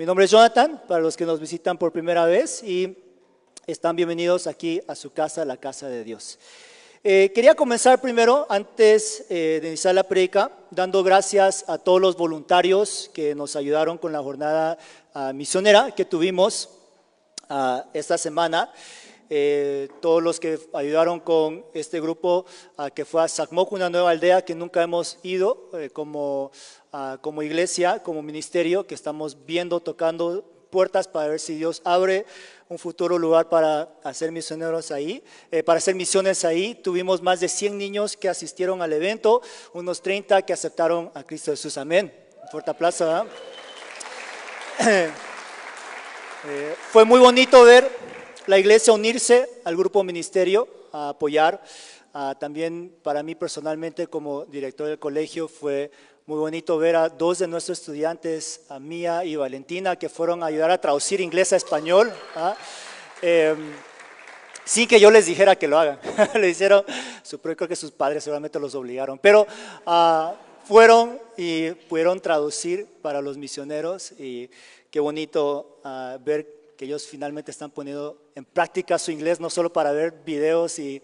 Mi nombre es Jonathan, para los que nos visitan por primera vez, y están bienvenidos aquí a su casa, la casa de Dios. Quería comenzar primero, antes de iniciar la prédica, dando gracias a todos los voluntarios que nos ayudaron con la jornada misionera que tuvimos esta semana. Todos los que ayudaron con este grupo que fue a Sacmoc, una nueva aldea que nunca hemos ido como iglesia, como ministerio, que estamos viendo, tocando puertas para ver si Dios abre un futuro lugar para hacer misioneros ahí, para hacer misiones ahí. Tuvimos más de 100 niños que asistieron al evento, unos 30 que aceptaron a Cristo Jesús. Amén. Un fuerte aplauso, ¿verdad? Fue muy bonito ver la iglesia unirse al grupo ministerio, a apoyar. También para mí personalmente como director del colegio fue muy bonito ver a dos de nuestros estudiantes, a Mía y Valentina, que fueron a ayudar a traducir inglés a español, sin que yo les dijera que lo hagan. Le hicieron, creo que sus padres seguramente los obligaron, pero fueron y pudieron traducir para los misioneros, y qué bonito ver que ellos finalmente están poniendo en práctica su inglés, no solo para ver videos y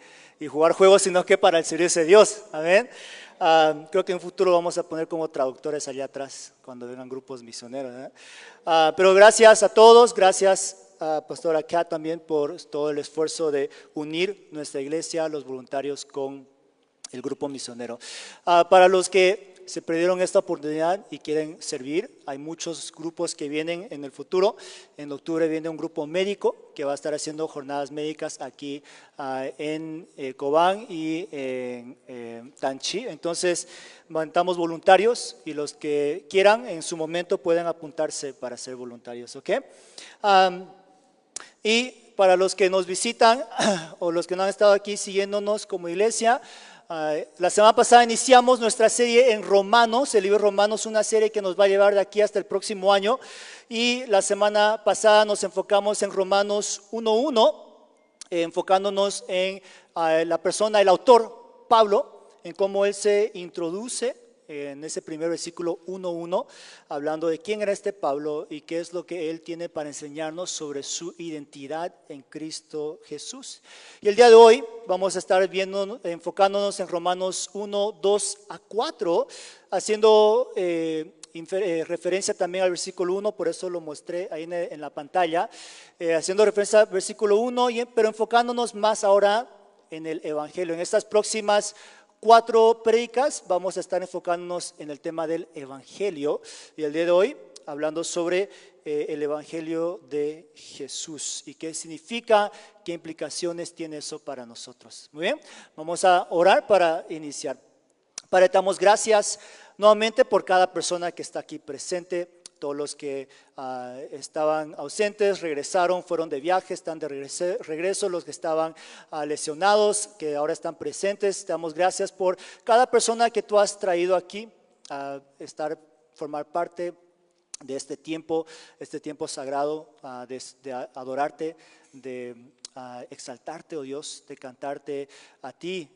jugar juegos, sino que para el servicio de Dios. Amén. Creo que en un futuro vamos a poner como traductores allá atrás cuando vengan grupos misioneros, pero gracias a todos, gracias a Pastora Kat también por todo el esfuerzo de unir nuestra iglesia, los voluntarios con el grupo misionero. Para los que se perdieron esta oportunidad y quieren servir, hay muchos grupos que vienen en el futuro. En octubre viene un grupo médico que va a estar haciendo jornadas médicas aquí en Cobán y en Tanchi. Entonces, levantamos voluntarios y los que quieran en su momento pueden apuntarse para ser voluntarios, ¿ok? Y para los que nos visitan o los que no han estado aquí siguiéndonos como iglesia, la semana pasada iniciamos nuestra serie en Romanos, el libro de Romanos, una serie que nos va a llevar de aquí hasta el próximo año, y la semana pasada nos enfocamos en Romanos 1:1, enfocándonos en la persona, el autor Pablo, en cómo él se introduce en ese primer versículo 1:1, hablando de quién era este Pablo y qué es lo que él tiene para enseñarnos sobre su identidad en Cristo Jesús. Y el día de hoy vamos a estar enfocándonos en Romanos 1:2-4, haciendo referencia también al versículo 1, por eso lo mostré ahí en la pantalla, haciendo referencia al versículo 1, pero enfocándonos más ahora en el Evangelio. En estas próximas 4 prédicas vamos a estar enfocándonos en el tema del Evangelio, y el día de hoy hablando sobre el Evangelio de Jesús y qué significa, qué implicaciones tiene eso para nosotros. Muy bien, vamos a orar para iniciar. Padre, te damos gracias nuevamente por cada persona que está aquí presente. Todos los que estaban ausentes, regresaron, fueron de viaje, están de regreso, los que estaban lesionados, que ahora están presentes. Te damos gracias por cada persona que tú has traído aquí a formar parte de este tiempo sagrado, de adorarte, de exaltarte, oh Dios, de cantarte a ti,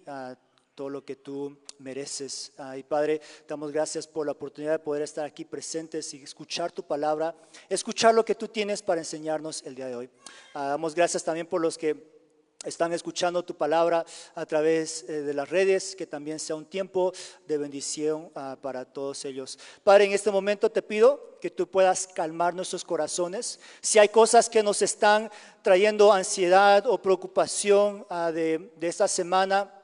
todo lo que tú mereces. Y Padre, te damos gracias por la oportunidad de poder estar aquí presentes y escuchar tu palabra, escuchar lo que tú tienes para enseñarnos el día de hoy. Damos gracias también por los que están escuchando tu palabra a través de las redes, que también sea un tiempo de bendición para todos ellos. Padre, en este momento te pido que tú puedas calmar nuestros corazones. Si hay cosas que nos están trayendo ansiedad o preocupación de esta semana,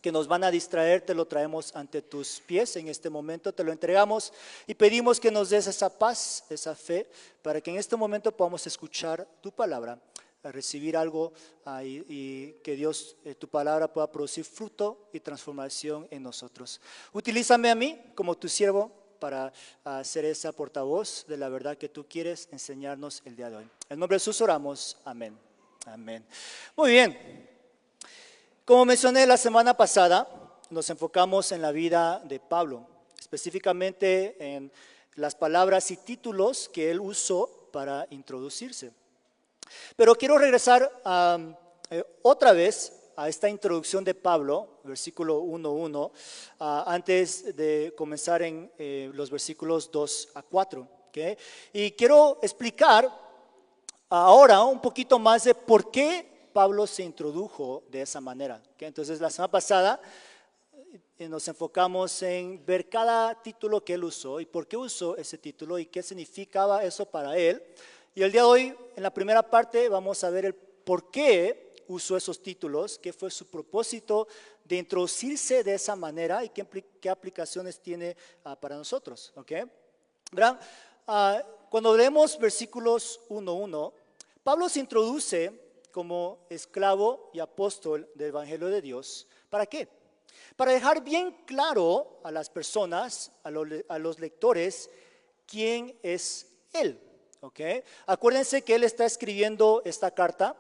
que nos van a distraer, te lo traemos ante tus pies en este momento, te lo entregamos y pedimos que nos des esa paz, esa fe, para que en este momento podamos escuchar tu palabra, recibir algo y que Dios, tu palabra pueda producir fruto y transformación en nosotros. Utilízame a mí como tu siervo para ser esa portavoz de la verdad que tú quieres enseñarnos el día de hoy. En nombre de Jesús oramos, amén. Amén. Muy bien. Como mencioné la semana pasada, nos enfocamos en la vida de Pablo, específicamente en las palabras y títulos que él usó para introducirse. Pero quiero regresar otra vez a esta introducción de Pablo, versículo 1:1, antes de comenzar en los versículos 2-4. ¿ok? Y quiero explicar ahora un poquito más de por qué Pablo se introdujo de esa manera, ¿ok? Entonces, la semana pasada nos enfocamos en ver cada título que él usó y por qué usó ese título y qué significaba eso para él. Y el día de hoy, en la primera parte, vamos a ver el por qué usó esos títulos, qué fue su propósito de introducirse de esa manera y qué aplicaciones tiene para nosotros. ¿Okay? ¿Verán? Cuando leemos versículos 1:1, Pablo se introduce como esclavo y apóstol del Evangelio de Dios. ¿Para qué? Para dejar bien claro a las personas, a los lectores, quién es él. ¿Okay? Acuérdense que él está escribiendo esta carta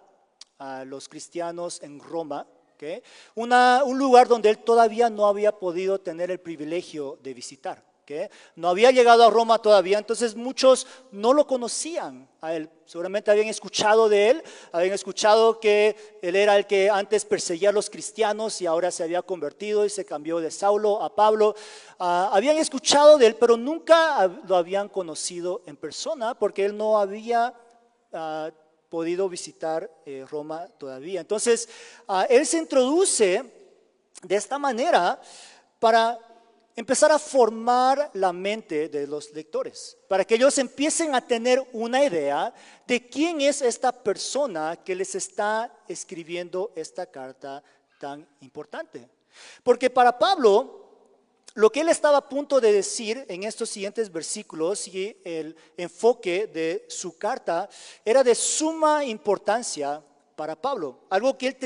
a los cristianos en Roma, ¿okay? Un lugar donde él todavía no había podido tener el privilegio de visitar. ¿Okay? No había llegado a Roma todavía, entonces muchos no lo conocían a él. Seguramente habían escuchado de él, habían escuchado que él era el que antes perseguía a los cristianos y ahora se había convertido y se cambió de Saulo a Pablo. Habían escuchado de él, pero nunca lo habían conocido en persona porque él no había podido visitar Roma todavía. Entonces, él se introduce de esta manera para empezar a formar la mente de los lectores, para que ellos empiecen a tener una idea de quién es esta persona que les está escribiendo esta carta tan importante. Porque para Pablo, lo que él estaba a punto de decir en estos siguientes versículos y el enfoque de su carta era de suma importancia para Pablo. Algo que él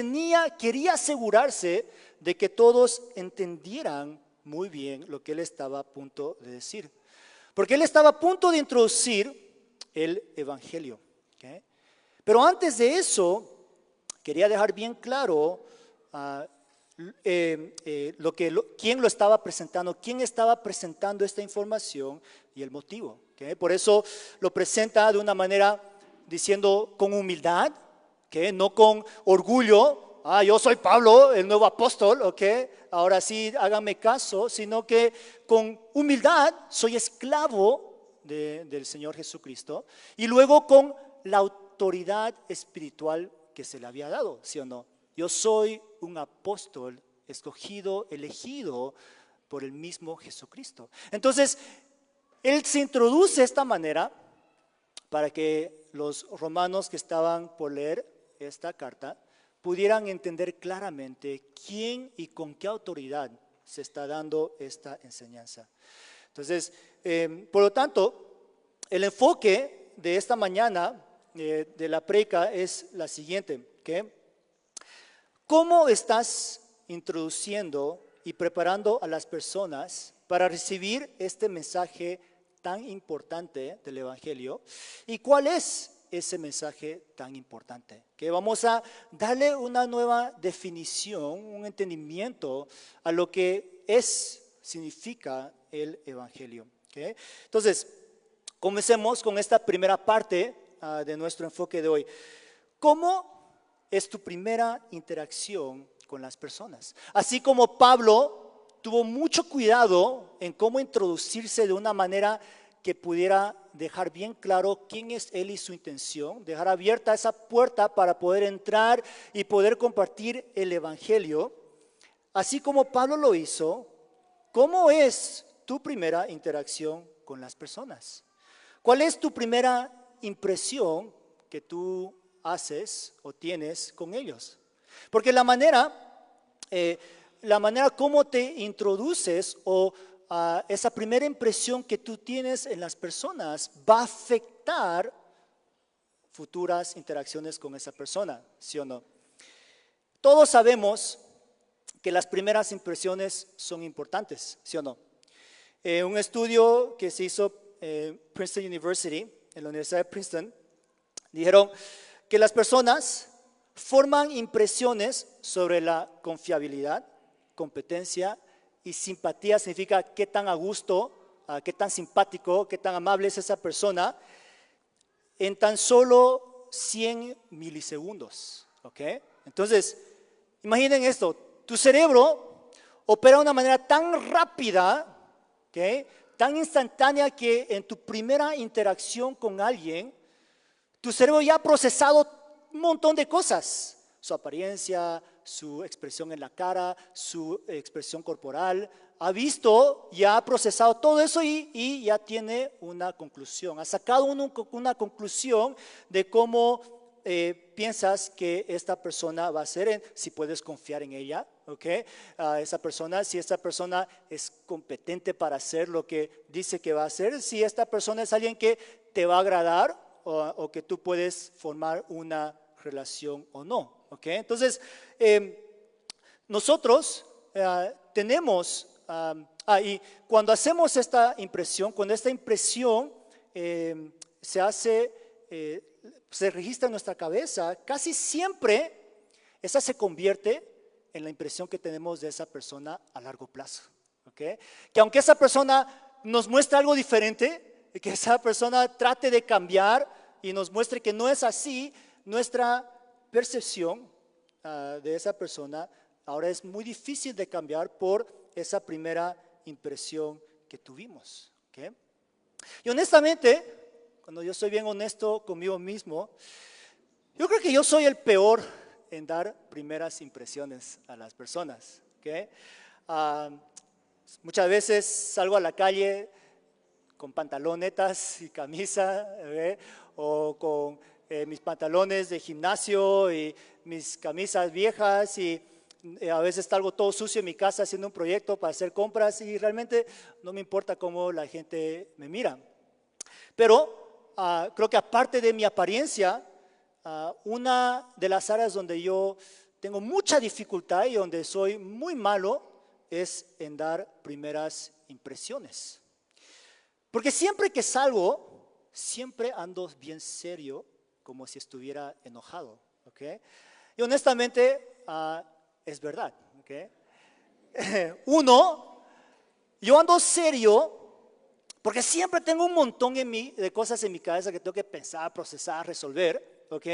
quería asegurarse de que todos entendieran muy bien lo que él estaba a punto de decir. Porque él estaba a punto de introducir el Evangelio. ¿Okay? Pero antes de eso, quería dejar bien claro quién lo estaba presentando, quién estaba presentando esta información y el motivo. ¿Okay? Por eso lo presenta de una manera diciendo con humildad, ¿okay? No con orgullo. Yo soy Pablo, el nuevo apóstol, ¿ok? Ahora sí, háganme caso, sino que con humildad soy esclavo del Señor Jesucristo y luego con la autoridad espiritual que se le había dado, ¿sí o no? Yo soy un apóstol escogido, elegido por el mismo Jesucristo. Entonces, él se introduce de esta manera para que los romanos que estaban por leer esta carta pudieran entender claramente quién y con qué autoridad se está dando esta enseñanza. Entonces, por lo tanto, el enfoque de esta mañana de la prédica es la siguiente, ¿okay? ¿Cómo estás introduciendo y preparando a las personas para recibir este mensaje tan importante del Evangelio? ¿Y cuál es ese mensaje tan importante? Que vamos a darle una nueva definición, un entendimiento a lo que significa el Evangelio. ¿Okay? Entonces, comencemos con esta primera parte de nuestro enfoque de hoy. ¿Cómo es tu primera interacción con las personas? Así como Pablo tuvo mucho cuidado en cómo introducirse de una manera que pudiera dejar bien claro quién es él y su intención, dejar abierta esa puerta para poder entrar y poder compartir el Evangelio. Así como Pablo lo hizo, ¿cómo es tu primera interacción con las personas? ¿Cuál es tu primera impresión que tú haces o tienes con ellos? Porque la manera como te introduces o esa primera impresión que tú tienes en las personas va a afectar futuras interacciones con esa persona, ¿sí o no? Todos sabemos que las primeras impresiones son importantes, ¿sí o no? Un estudio que se hizo en Princeton University, en la Universidad de Princeton, dijeron que las personas forman impresiones sobre la confiabilidad, competencia y simpatía. Significa qué tan a gusto, qué tan simpático, qué tan amable es esa persona en tan solo 100 milisegundos. ¿Ok? Entonces, imaginen esto, tu cerebro opera de una manera tan rápida, ¿okay?, tan instantánea que en tu primera interacción con alguien, tu cerebro ya ha procesado un montón de cosas. Su apariencia, su expresión en la cara, su expresión corporal. Ha visto, ya ha procesado todo eso y ya tiene una conclusión. Ha sacado una conclusión de cómo piensas que esta persona va a ser, si puedes confiar en ella, ¿ok? Esa persona, si esta persona es competente para hacer lo que dice que va a hacer, si esta persona es alguien que te va a agradar o que tú puedes formar una relación o no, ¿ok? Entonces, nosotros tenemos, y cuando hacemos esta impresión, cuando esta impresión se hace, se registra en nuestra cabeza, casi siempre esa se convierte en la impresión que tenemos de esa persona a largo plazo, ¿ok? Que aunque esa persona nos muestre algo diferente, que esa persona trate de cambiar y nos muestre que no es así, nuestra percepción de esa persona ahora es muy difícil de cambiar por esa primera impresión que tuvimos, ¿okay? Y honestamente, cuando yo soy bien honesto conmigo mismo, yo creo que yo soy el peor en dar primeras impresiones a las personas, ¿okay? Muchas veces salgo a la calle con pantalonetas y camisa, o con mis pantalones de gimnasio y mis camisas viejas, y a veces salgo todo sucio en mi casa haciendo un proyecto para hacer compras y realmente no me importa cómo la gente me mira. Pero creo que aparte de mi apariencia, una de las áreas donde yo tengo mucha dificultad y donde soy muy malo es en dar primeras impresiones. Porque siempre que salgo, siempre ando bien serio, como si estuviera enojado, ¿ok? Y honestamente, es verdad, ¿ok? Yo ando serio porque siempre tengo un montón de cosas en mi cabeza que tengo que pensar, procesar, resolver, ¿ok?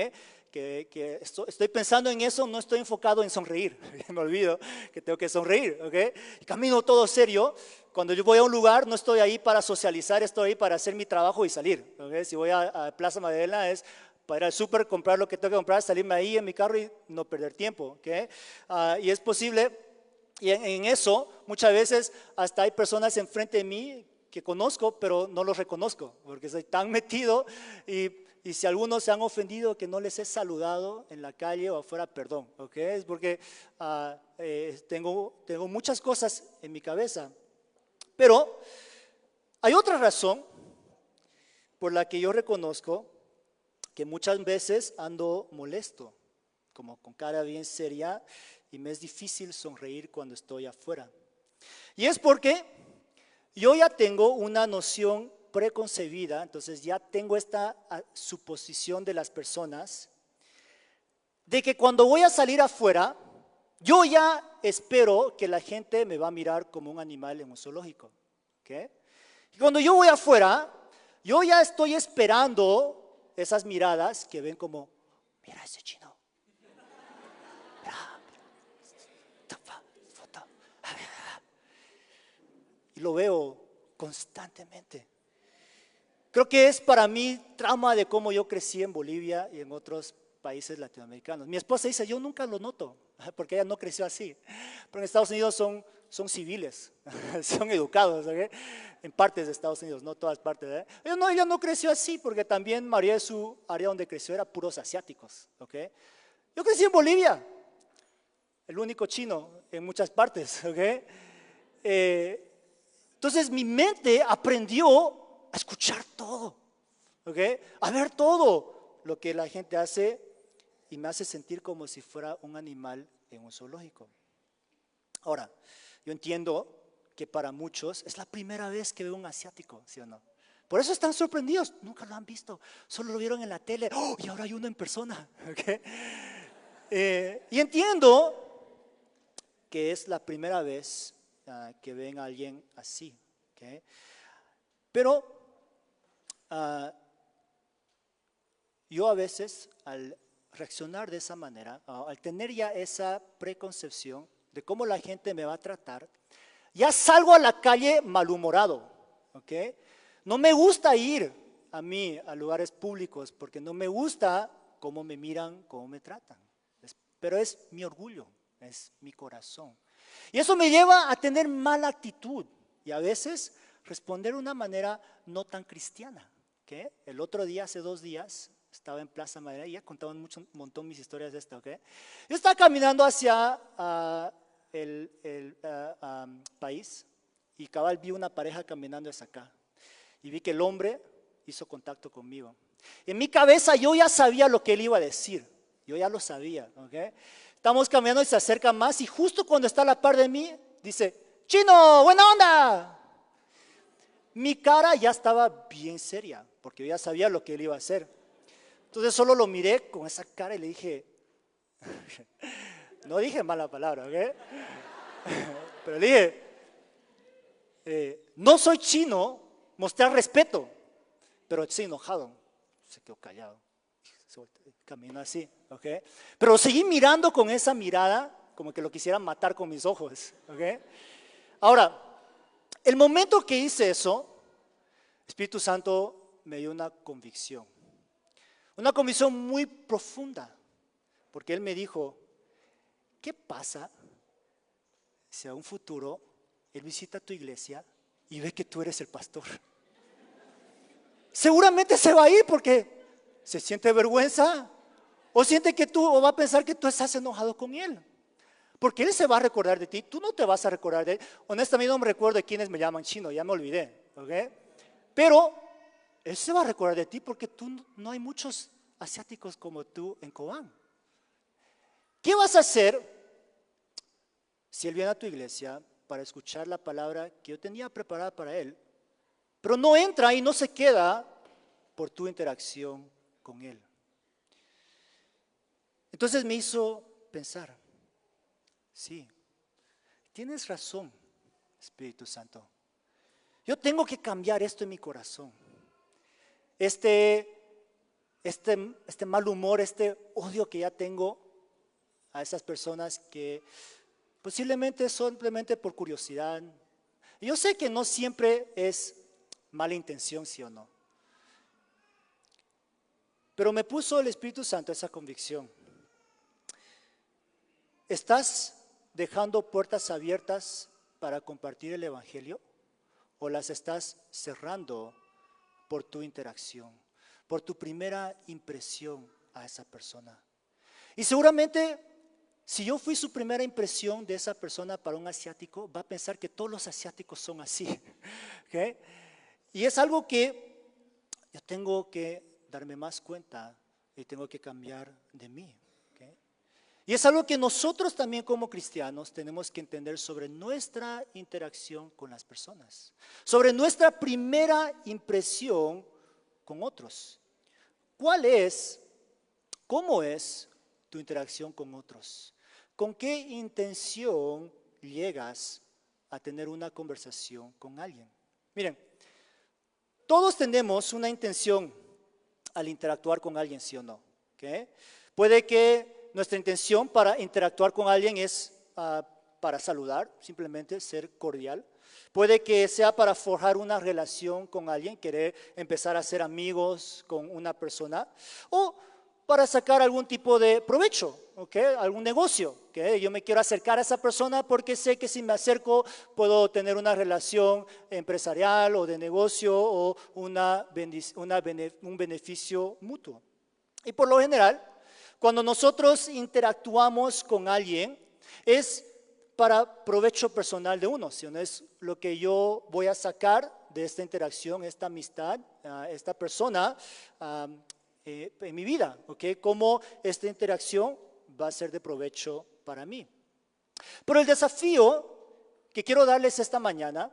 Que estoy pensando en eso, no estoy enfocado en sonreír, me olvido que tengo que sonreír, ¿ok? Y camino todo serio. Cuando yo voy a un lugar, no estoy ahí para socializar, estoy ahí para hacer mi trabajo y salir, ¿ok? Si voy a Plaza Magdalena es para ir al súper, comprar lo que tengo que comprar, salirme ahí en mi carro y no perder tiempo, ¿ok? Y es posible, y en eso muchas veces hasta hay personas enfrente de mí que conozco, pero no los reconozco, porque soy tan metido y si algunos se han ofendido que no les he saludado en la calle o afuera, perdón, ¿ok? Es porque tengo muchas cosas en mi cabeza. Pero hay otra razón por la que yo reconozco que muchas veces ando molesto, como con cara bien seria, y me es difícil sonreír cuando estoy afuera. Y es porque yo ya tengo una noción preconcebida, entonces ya tengo esta suposición de las personas, de que cuando voy a salir afuera, yo ya espero que la gente me va a mirar como un animal en un zoológico, ¿okay? Y cuando yo voy afuera, yo ya estoy esperando esas miradas que ven como, mira ese chino, mira, foto. Y lo veo constantemente. Creo que es para mí trauma de cómo yo crecí en Bolivia y en otros países latinoamericanos. Mi esposa dice, yo nunca lo noto, porque ella no creció así. Pero en Estados Unidos son civiles, son educados, ¿okay? En partes de Estados Unidos, no todas partes, ¿eh? Ella no creció así, porque también María de su área donde creció era puros asiáticos, ¿okay? Yo crecí en Bolivia, el único chino en muchas partes, ¿okay? Entonces mi mente aprendió a escuchar todo, ¿okay? A ver todo lo que la gente hace y me hace sentir como si fuera un animal en un zoológico. Ahora, yo entiendo que para muchos es la primera vez que veo un asiático, ¿sí o no? Por eso están sorprendidos, nunca lo han visto, solo lo vieron en la tele, ¡oh! Y ahora hay uno en persona, ¿okay? Y entiendo que es la primera vez que ven a alguien así, ¿okay? Pero yo a veces al reaccionar de esa manera, al tener ya esa preconcepción de cómo la gente me va a tratar, ya salgo a la calle malhumorado, ¿ok? No me gusta ir a mí a lugares públicos porque no me gusta cómo me miran, cómo me tratan. Pero es mi orgullo, es mi corazón. Y eso me lleva a tener mala actitud y a veces responder de una manera no tan cristiana. ¿Okay? El otro día, hace 2 días, estaba en Plaza Madera y ya contaban un montón mis historias de esto. ¿Okay? Yo estaba caminando hacia el país y cabal vi una pareja caminando hacia acá y vi que el hombre hizo contacto conmigo. En mi cabeza yo ya sabía lo que él iba a decir, yo ya lo sabía. ¿Okay? Estamos caminando y se acerca más y justo cuando está a la par de mí dice, chino, buena onda. Mi cara ya estaba bien seria porque yo ya sabía lo que él iba a hacer. Entonces solo lo miré con esa cara y le dije, no dije mala palabra, ¿ok? Pero le dije, no soy chino, mostré respeto, pero estoy enojado. Se quedó callado, caminó así, ¿ok? Pero seguí mirando con esa mirada como que lo quisiera matar con mis ojos, ¿ok? Ahora, el momento que hice eso, Espíritu Santo me dio una convicción muy profunda, porque Él me dijo, ¿qué pasa si a un futuro Él visita tu iglesia y ve que tú eres el pastor? Seguramente se va a ir porque se siente vergüenza o siente que o va a pensar que tú estás enojado con Él. Porque Él se va a recordar de ti, tú no te vas a recordar de Él. Honestamente no me recuerdo de quiénes me llaman chino, ya me olvidé, ¿ok? Pero Él se va a recordar de ti porque no hay muchos asiáticos como tú en Cobán. ¿Qué vas a hacer si Él viene a tu iglesia para escuchar la palabra que yo tenía preparada para Él, pero no entra y no se queda por tu interacción con Él? Entonces me hizo pensar, sí, tienes razón, Espíritu Santo. Yo tengo que cambiar esto en mi corazón. Este mal humor, este odio que ya tengo a esas personas que posiblemente simplemente por curiosidad. Y yo sé que no siempre es mala intención, sí o no. Pero me puso el Espíritu Santo esa convicción. ¿Estás dejando puertas abiertas para compartir el Evangelio o las estás cerrando por tu interacción, por tu primera impresión a esa persona? Y seguramente si yo fui su primera impresión de esa persona para un asiático, va a pensar que todos los asiáticos son así. ¿Okay? Y es algo que yo tengo que darme más cuenta y tengo que cambiar de mí. ¿Okay? Y es algo que nosotros también como cristianos tenemos que entender sobre nuestra interacción con las personas, sobre nuestra primera impresión con otros. ¿Cómo es tu interacción con otros? ¿Con qué intención llegas a tener una conversación con alguien? Miren, todos tenemos una intención al interactuar con alguien, ¿sí o no? ¿Okay? Puede que nuestra intención para interactuar con alguien es para saludar, simplemente ser cordial. Puede que sea para forjar una relación con alguien, querer empezar a ser amigos con una persona, o para sacar algún tipo de provecho, ¿okay? Algún negocio. ¿Okay? Yo me quiero acercar a esa persona porque sé que si me acerco puedo tener una relación empresarial o de negocio o un beneficio mutuo. Y por lo general, cuando nosotros interactuamos con alguien, es para provecho personal de uno, ¿sí? Es lo que yo voy a sacar de esta interacción, esta amistad, esta persona en mi vida, ¿ok? Cómo esta interacción va a ser de provecho para mí. Pero el desafío que quiero darles esta mañana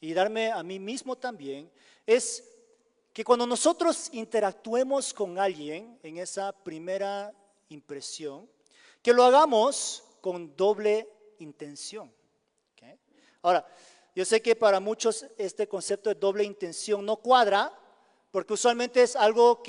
y darme a mí mismo también es que cuando nosotros interactuemos con alguien en esa primera impresión, que lo hagamos con doble intención. ¿Okay? Ahora, yo sé que para muchos este concepto de doble intención no cuadra, porque usualmente es algo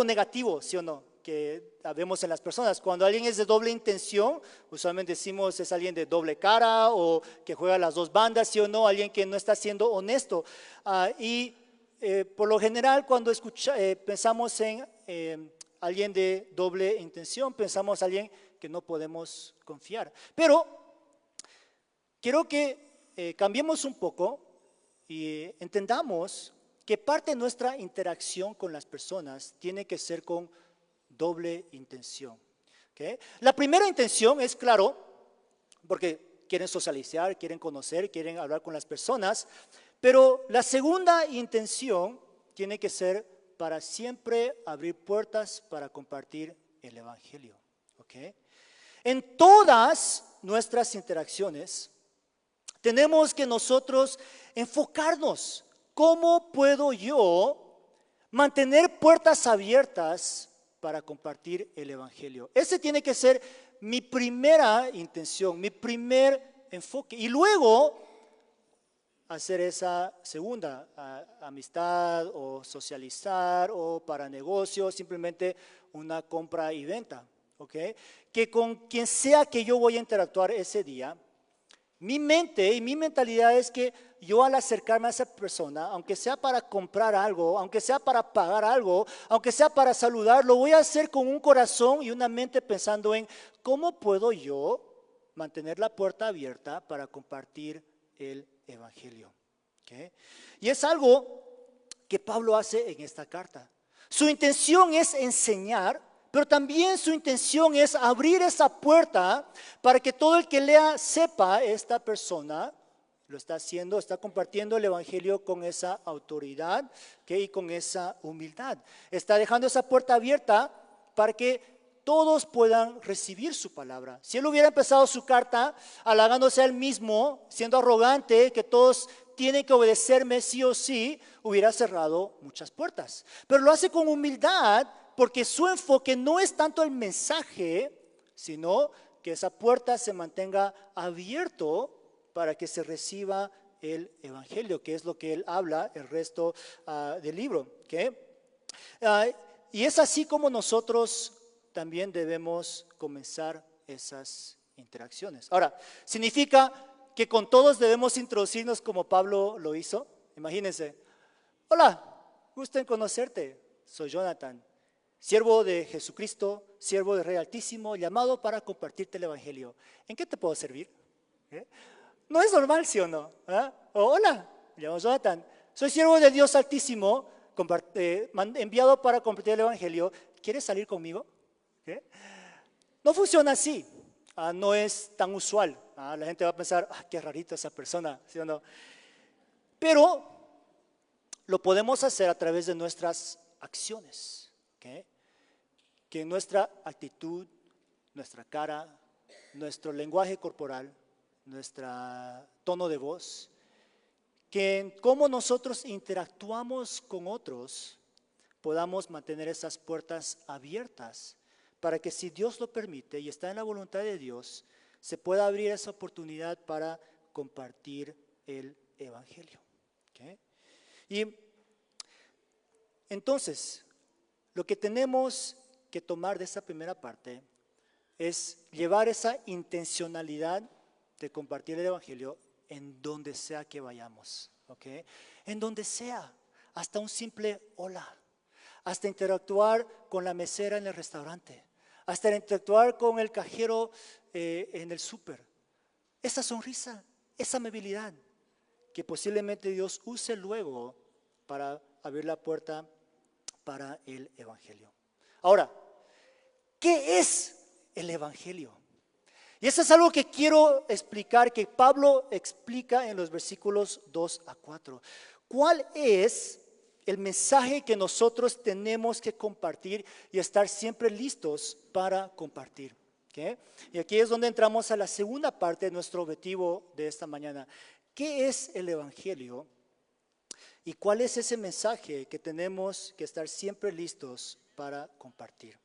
negativo, ¿sí o no? que vemos en las personas. Cuando alguien es de doble intención, usualmente decimos es alguien de doble cara o que juega las dos bandas, sí o no, alguien que no está siendo honesto. Por lo general, cuando pensamos en alguien de doble intención, pensamos en alguien que no podemos confiar. Pero quiero que cambiemos un poco y entendamos que parte de nuestra interacción con las personas tiene que ser con doble intención. ¿Okay? La primera intención es, claro, porque quieren socializar, quieren conocer, quieren hablar con las personas, pero la segunda intención tiene que ser para siempre abrir puertas para compartir el Evangelio. ¿Okay? En todas nuestras interacciones tenemos que nosotros enfocarnos. ¿Cómo puedo yo mantener puertas abiertas para compartir el Evangelio? Ese tiene que ser mi primera intención, mi primer enfoque. Y luego hacer esa segunda, amistad o socializar o para negocios, simplemente una compra y venta. ¿Okay? Que con quien sea que yo voy a interactuar ese día, mi mente y mi mentalidad es que yo al acercarme a esa persona, aunque sea para comprar algo, aunque sea para pagar algo, aunque sea para saludar, lo voy a hacer con un corazón y una mente pensando en cómo puedo yo mantener la puerta abierta para compartir el Evangelio. ¿Okay? Y es algo que Pablo hace en esta carta. Su intención es enseñar, pero también su intención es abrir esa puerta para que todo el que lea sepa, esta persona lo está haciendo, está compartiendo el Evangelio con esa autoridad, ¿okay? Y con esa humildad. Está dejando esa puerta abierta para que todos puedan recibir su palabra. Si él hubiera empezado su carta halagándose a él mismo, siendo arrogante, que todos tienen que obedecerme sí o sí, hubiera cerrado muchas puertas. Pero lo hace con humildad, porque su enfoque no es tanto el mensaje, sino que esa puerta se mantenga abierto para que se reciba el Evangelio, que es lo que él habla el resto del libro. ¿Okay? Y es así como nosotros también debemos comenzar esas interacciones. Ahora, ¿significa que con todos debemos introducirnos como Pablo lo hizo? Imagínense. Hola, gusto en conocerte. Soy Jonathan, siervo de Jesucristo, siervo del Rey Altísimo, llamado para compartirte el Evangelio. ¿En qué te puedo servir? No es normal, ¿sí o no? Hola, me llamo Jonathan, soy siervo de Dios Altísimo, enviado para compartir el Evangelio. ¿Quieres salir conmigo? No funciona así, no es tan usual. La gente va a pensar, qué rarito esa persona, ¿sí o no? Pero lo podemos hacer a través de nuestras acciones. ¿Okay? Que nuestra actitud, nuestra cara, nuestro lenguaje corporal, nuestro tono de voz, que en cómo nosotros interactuamos con otros, podamos mantener esas puertas abiertas para que, si Dios lo permite y está en la voluntad de Dios, se pueda abrir esa oportunidad para compartir el Evangelio. ¿Okay? Y entonces, lo que tenemos que tomar de esa primera parte es llevar esa intencionalidad de compartir el Evangelio en donde sea que vayamos. ¿Okay? En donde sea, hasta un simple hola, hasta interactuar con la mesera en el restaurante, hasta interactuar con el cajero en el súper. Esa sonrisa, esa amabilidad que posiblemente Dios use luego para abrir la puerta para el Evangelio. Ahora, ¿qué es el Evangelio? Y eso es algo que quiero explicar, que Pablo explica en los versículos 2 a 4. ¿Cuál es el mensaje que nosotros tenemos que compartir y estar siempre listos para compartir? ¿Okay? Y aquí es donde entramos a la segunda parte de nuestro objetivo de esta mañana. ¿Qué es el Evangelio? ¿Y cuál es ese mensaje que tenemos que estar siempre listos para compartir?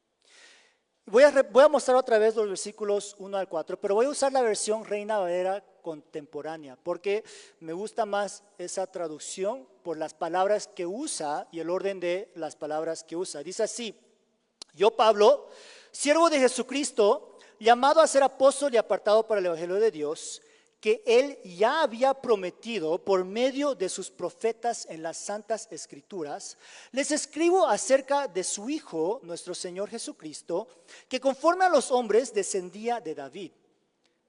Voy a mostrar otra vez los versículos 1 al 4, pero voy a usar la versión Reina Valera contemporánea, porque me gusta más esa traducción por las palabras que usa y el orden de las palabras que usa. Dice así: Yo, Pablo, siervo de Jesucristo, llamado a ser apóstol y apartado para el Evangelio de Dios, que Él ya había prometido por medio de sus profetas en las Santas Escrituras, les escribo acerca de su Hijo, nuestro Señor Jesucristo, que conforme a los hombres descendía de David,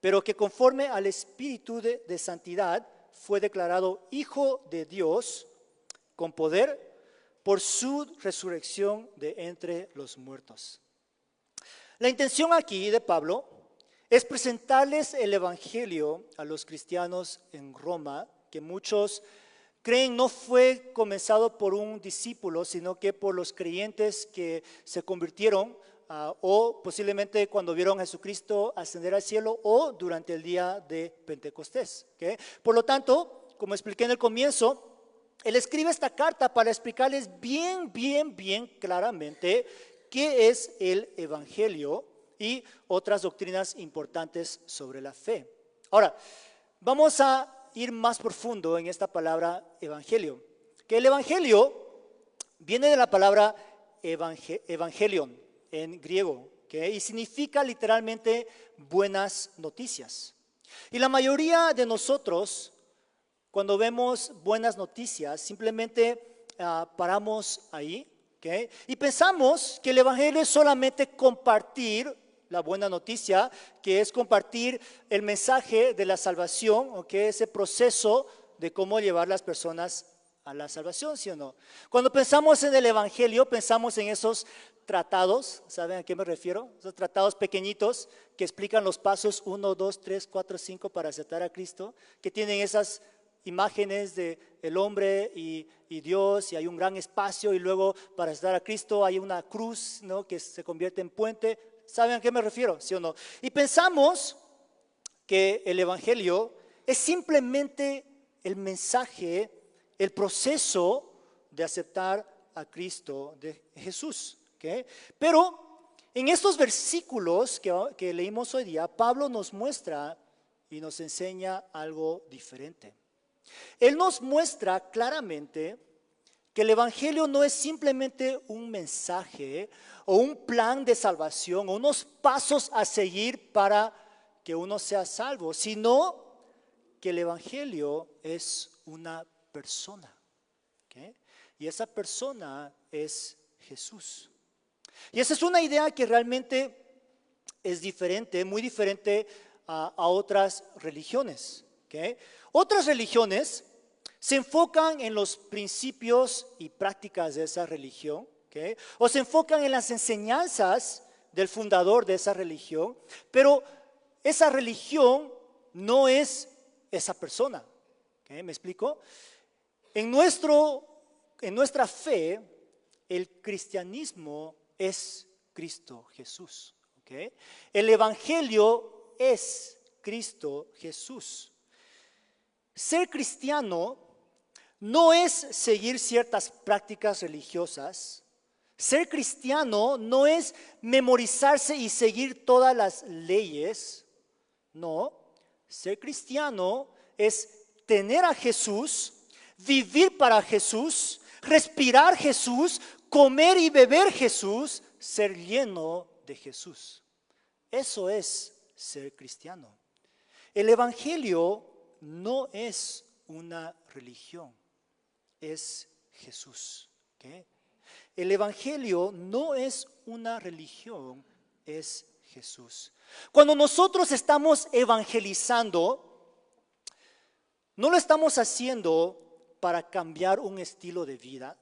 pero que conforme al Espíritu de santidad fue declarado Hijo de Dios con poder por su resurrección de entre los muertos. La intención aquí de Pablo es presentarles el Evangelio a los cristianos en Roma, que muchos creen no fue comenzado por un discípulo, sino que por los creyentes que se convirtieron o posiblemente cuando vieron a Jesucristo ascender al cielo o durante el día de Pentecostés. ¿Okay? Por lo tanto, como expliqué en el comienzo, él escribe esta carta para explicarles bien claramente qué es el Evangelio y otras doctrinas importantes sobre la fe. Ahora, vamos a ir más profundo en esta palabra evangelio. Que el evangelio viene de la palabra evangelion en griego, ¿okay? Y significa literalmente buenas noticias. Y la mayoría de nosotros, cuando vemos buenas noticias, simplemente paramos ahí, ¿okay? Y pensamos que el evangelio es solamente compartir la buena noticia, que es compartir el mensaje de la salvación, ¿ok? Ese proceso de cómo llevar las personas a la salvación, ¿sí o no? Cuando pensamos en el evangelio, pensamos en esos tratados, ¿saben a qué me refiero? Esos tratados pequeñitos que explican los pasos 1, 2, 3, 4, 5 para aceptar a Cristo, que tienen esas imágenes de el hombre y Dios, y hay un gran espacio, y luego para aceptar a Cristo hay una cruz, ¿no? Que se convierte en puente. ¿Saben a qué me refiero? ¿Sí o no? Y pensamos que el evangelio es simplemente el mensaje, el proceso de aceptar a Cristo, de Jesús. ¿Okay? Pero en estos versículos que leímos hoy día, Pablo nos muestra y nos enseña algo diferente. Él nos muestra claramente que el evangelio no es simplemente un mensaje o un plan de salvación o unos pasos a seguir para que uno sea salvo, sino que el evangelio es una persona. ¿Okay? Y esa persona es Jesús. Y esa es una idea que realmente es diferente, muy diferente a otras religiones. ¿Okay? Otras religiones se enfocan en los principios y prácticas de esa religión, ¿okay? O se enfocan en las enseñanzas del fundador de esa religión, pero esa religión no es esa persona. ¿Okay? ¿Me explico? En nuestra fe, el cristianismo es Cristo Jesús. ¿Okay? El evangelio es Cristo Jesús. Ser cristiano no es seguir ciertas prácticas religiosas. Ser cristiano no es memorizarse y seguir todas las leyes. No, ser cristiano es tener a Jesús, vivir para Jesús, respirar Jesús, comer y beber Jesús, ser lleno de Jesús. Eso es ser cristiano. El evangelio no es una religión, es Jesús. ¿Okay? El evangelio no es una religión, es Jesús. Cuando nosotros estamos evangelizando, no lo estamos haciendo para cambiar un estilo de vida.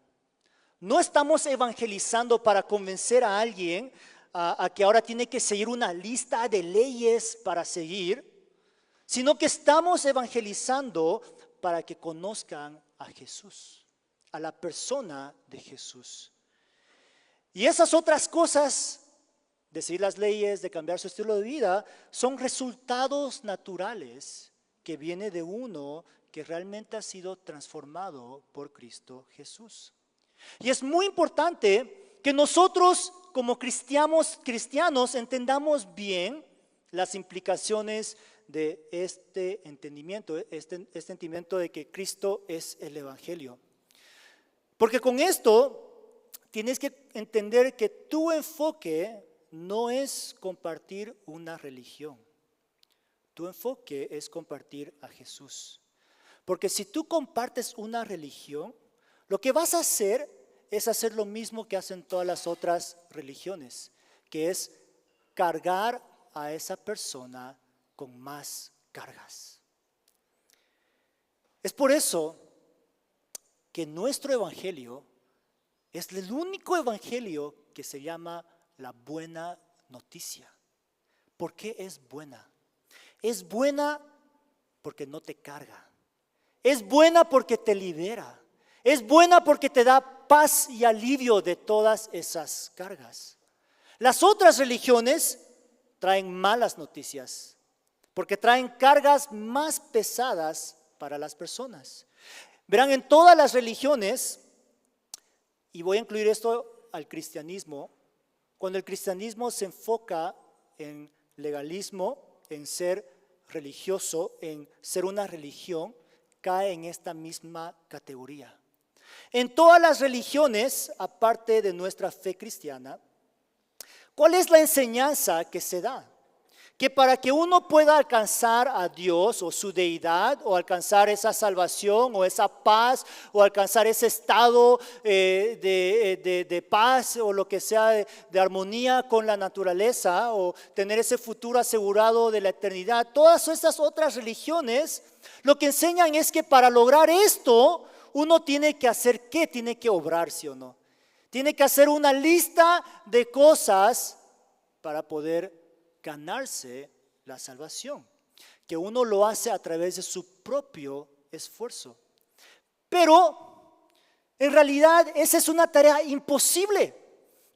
No estamos evangelizando para convencer a alguien a que ahora tiene que seguir una lista de leyes para seguir, sino que estamos evangelizando para que conozcan a Jesús, a la persona de Jesús. Y esas otras cosas, de seguir las leyes, de cambiar su estilo de vida, son resultados naturales que viene de uno que realmente ha sido transformado por Cristo Jesús. Y es muy importante que nosotros como cristianos entendamos bien las implicaciones de este entendimiento de que Cristo es el evangelio. Porque con esto tienes que entender que tu enfoque no es compartir una religión. Tu enfoque es compartir a Jesús. Porque si tú compartes una religión, lo que vas a hacer es hacer lo mismo que hacen todas las otras religiones, que es cargar a esa persona con más cargas. Es por eso que nuestro evangelio es el único evangelio que se llama la buena noticia. ¿Por qué es buena? Es buena porque no te carga. Es buena porque te libera. Es buena porque te da paz y alivio de todas esas cargas. Las otras religiones traen malas noticias porque traen cargas más pesadas para las personas. Verán, en todas las religiones, y voy a incluir esto al cristianismo, cuando el cristianismo se enfoca en legalismo, en ser religioso, en ser una religión, cae en esta misma categoría. En todas las religiones, aparte de nuestra fe cristiana, ¿cuál es la enseñanza que se da? Que para que uno pueda alcanzar a Dios o su deidad, o alcanzar esa salvación o esa paz, o alcanzar ese estado de paz o lo que sea, de armonía con la naturaleza, o tener ese futuro asegurado de la eternidad, todas esas otras religiones lo que enseñan es que para lograr esto uno tiene que hacer ¿qué? Tiene que obrar, ¿sí o no? Tiene que hacer una lista de cosas para poder ganarse la salvación, que uno lo hace a través de su propio esfuerzo. Pero en realidad esa es una tarea imposible,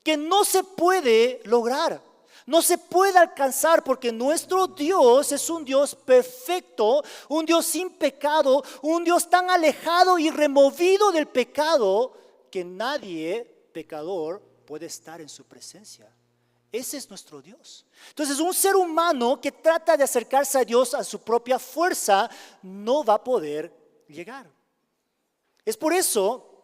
que no se puede lograr, no se puede alcanzar, porque nuestro Dios es un Dios perfecto, un Dios sin pecado, un Dios tan alejado y removido del pecado que nadie pecador puede estar en su presencia. Ese es nuestro Dios. Entonces, un ser humano que trata de acercarse a Dios a su propia fuerza no va a poder llegar. Es por eso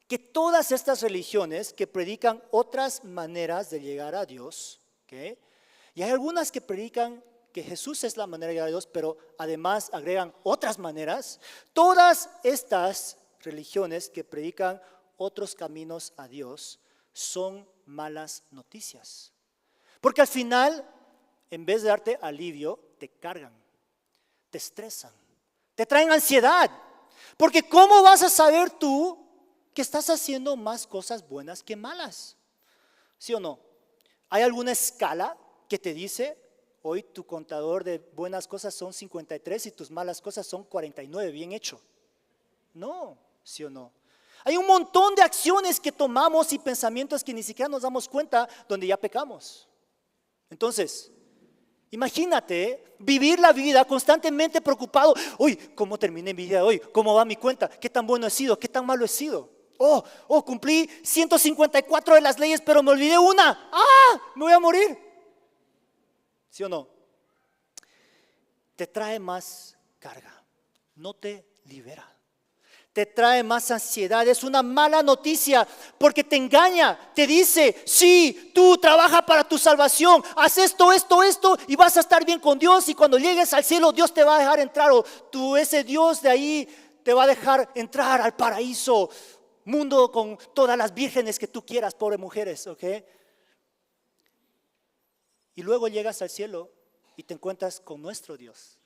que todas estas religiones que predican otras maneras de llegar a Dios, ¿okay? Y hay algunas que predican que Jesús es la manera de llegar a Dios, pero además agregan otras maneras. Todas estas religiones que predican otros caminos a Dios son malas noticias. Porque al final, en vez de darte alivio, te cargan, te estresan, te traen ansiedad. Porque ¿cómo vas a saber tú que estás haciendo más cosas buenas que malas? ¿Sí o no? ¿Hay alguna escala que te dice, hoy tu contador de buenas cosas son 53 y tus malas cosas son 49, bien hecho? No, ¿sí o no? Hay un montón de acciones que tomamos y pensamientos que ni siquiera nos damos cuenta donde ya pecamos. Entonces, imagínate vivir la vida constantemente preocupado. Hoy, ¿cómo terminé mi día de hoy? ¿Cómo va mi cuenta? ¿Qué tan bueno he sido? ¿Qué tan malo he sido? Cumplí 154 de las leyes, pero me olvidé una. Me voy a morir. ¿Sí o no? Te trae más carga, no te libera. Te trae más ansiedad, es una mala noticia porque te engaña, te dice, sí, tú trabaja para tu salvación, haz esto y vas a estar bien con Dios, y cuando llegues al cielo Dios te va a dejar entrar, o ese Dios de ahí te va a dejar entrar al paraíso, mundo con todas las vírgenes que tú quieras, pobres mujeres, ¿ok? Y luego llegas al cielo y te encuentras con nuestro Dios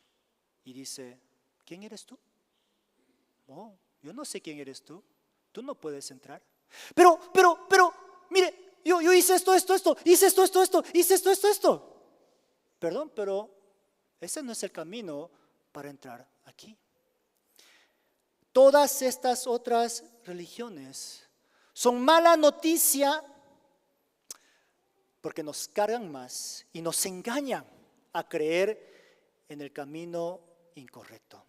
y dice, ¿quién eres tú? Yo no sé quién eres tú. Tú no puedes entrar. Pero, mire, yo hice esto, hice esto. Perdón, pero ese no es el camino para entrar aquí. Todas estas otras religiones son mala noticia porque nos cargan más y nos engañan a creer en el camino incorrecto.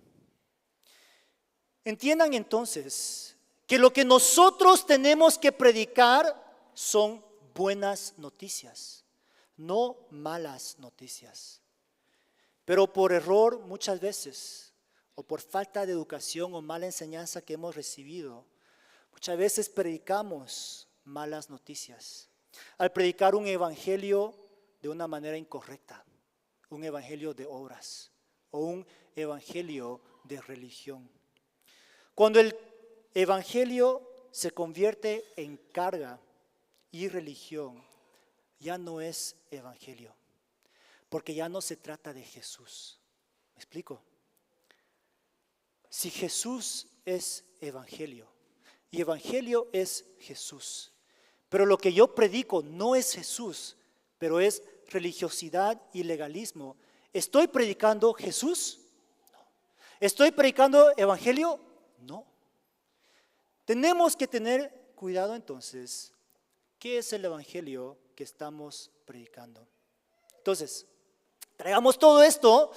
Entiendan entonces que lo que nosotros tenemos que predicar son buenas noticias, no malas noticias. Pero por error muchas veces, o por falta de educación o mala enseñanza que hemos recibido, muchas veces predicamos malas noticias, al predicar un evangelio de una manera incorrecta, un evangelio de obras o un evangelio de religión. Cuando el evangelio se convierte en carga y religión, ya no es evangelio, porque ya no se trata de Jesús. ¿Me explico? Si Jesús es evangelio y evangelio es Jesús, pero lo que yo predico no es Jesús, pero es religiosidad y legalismo, ¿estoy predicando Jesús? No. ¿Estoy predicando evangelio? No. Tenemos que tener cuidado entonces. ¿Qué es el evangelio que estamos predicando? Entonces, traigamos todo esto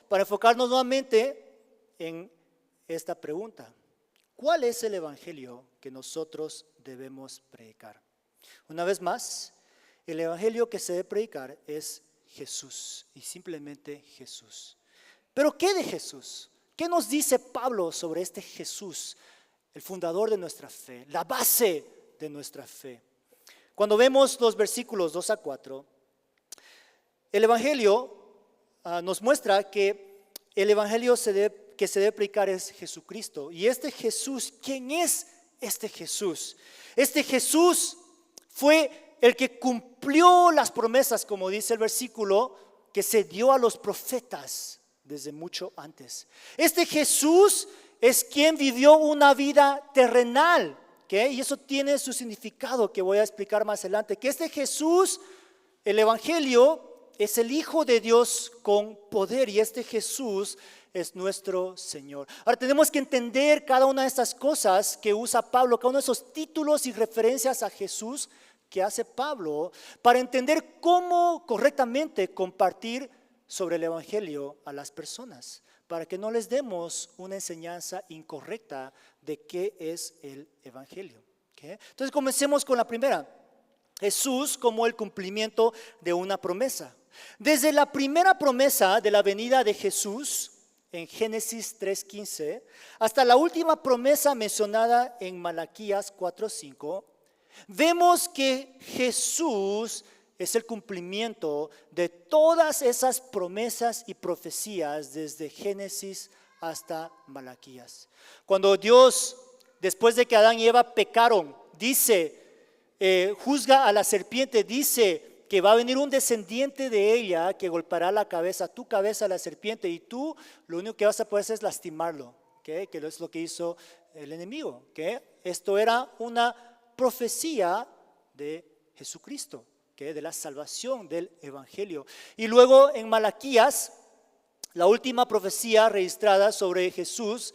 para enfocarnos nuevamente en esta pregunta. ¿Cuál es el evangelio que nosotros debemos predicar? Una vez más, el evangelio que se debe predicar es Jesús y simplemente Jesús. ¿Pero qué de Jesús? ¿Qué nos dice Pablo sobre este Jesús, el fundador de nuestra fe, la base de nuestra fe? Cuando vemos los versículos 2 a 4, el evangelio nos muestra que el evangelio que se debe predicar es Jesucristo. Y este Jesús, ¿quién es este Jesús? Este Jesús fue el que cumplió las promesas, como dice el versículo, que se dio a los profetas desde mucho antes. Este Jesús es quien vivió una vida terrenal, ¿okay? Y eso tiene su significado que voy a explicar más adelante, que este Jesús, el evangelio, es el Hijo de Dios con poder, y este Jesús es nuestro Señor. Ahora tenemos que entender cada una de estas cosas que usa Pablo, cada uno de esos títulos y referencias a Jesús que hace Pablo, para entender cómo correctamente compartir sobre el evangelio a las personas, para que no les demos una enseñanza incorrecta de qué es el evangelio. ¿Okay? Entonces comencemos con la primera. Jesús como el cumplimiento de una promesa. Desde la primera promesa de la venida de Jesús en Génesis 3:15 hasta la última promesa mencionada en Malaquías 4:5, vemos que Jesús es el cumplimiento de todas esas promesas y profecías desde Génesis hasta Malaquías. Cuando Dios, después de que Adán y Eva pecaron, dice, juzga a la serpiente, dice que va a venir un descendiente de ella que golpeará la cabeza, tu cabeza a la serpiente, y tú lo único que vas a poder hacer es lastimarlo, ¿okay? Que es lo que hizo el enemigo. ¿Okay? Esto era una profecía de Jesucristo, ¿okay? De la salvación del evangelio. Y luego en Malaquías, la última profecía registrada sobre Jesús,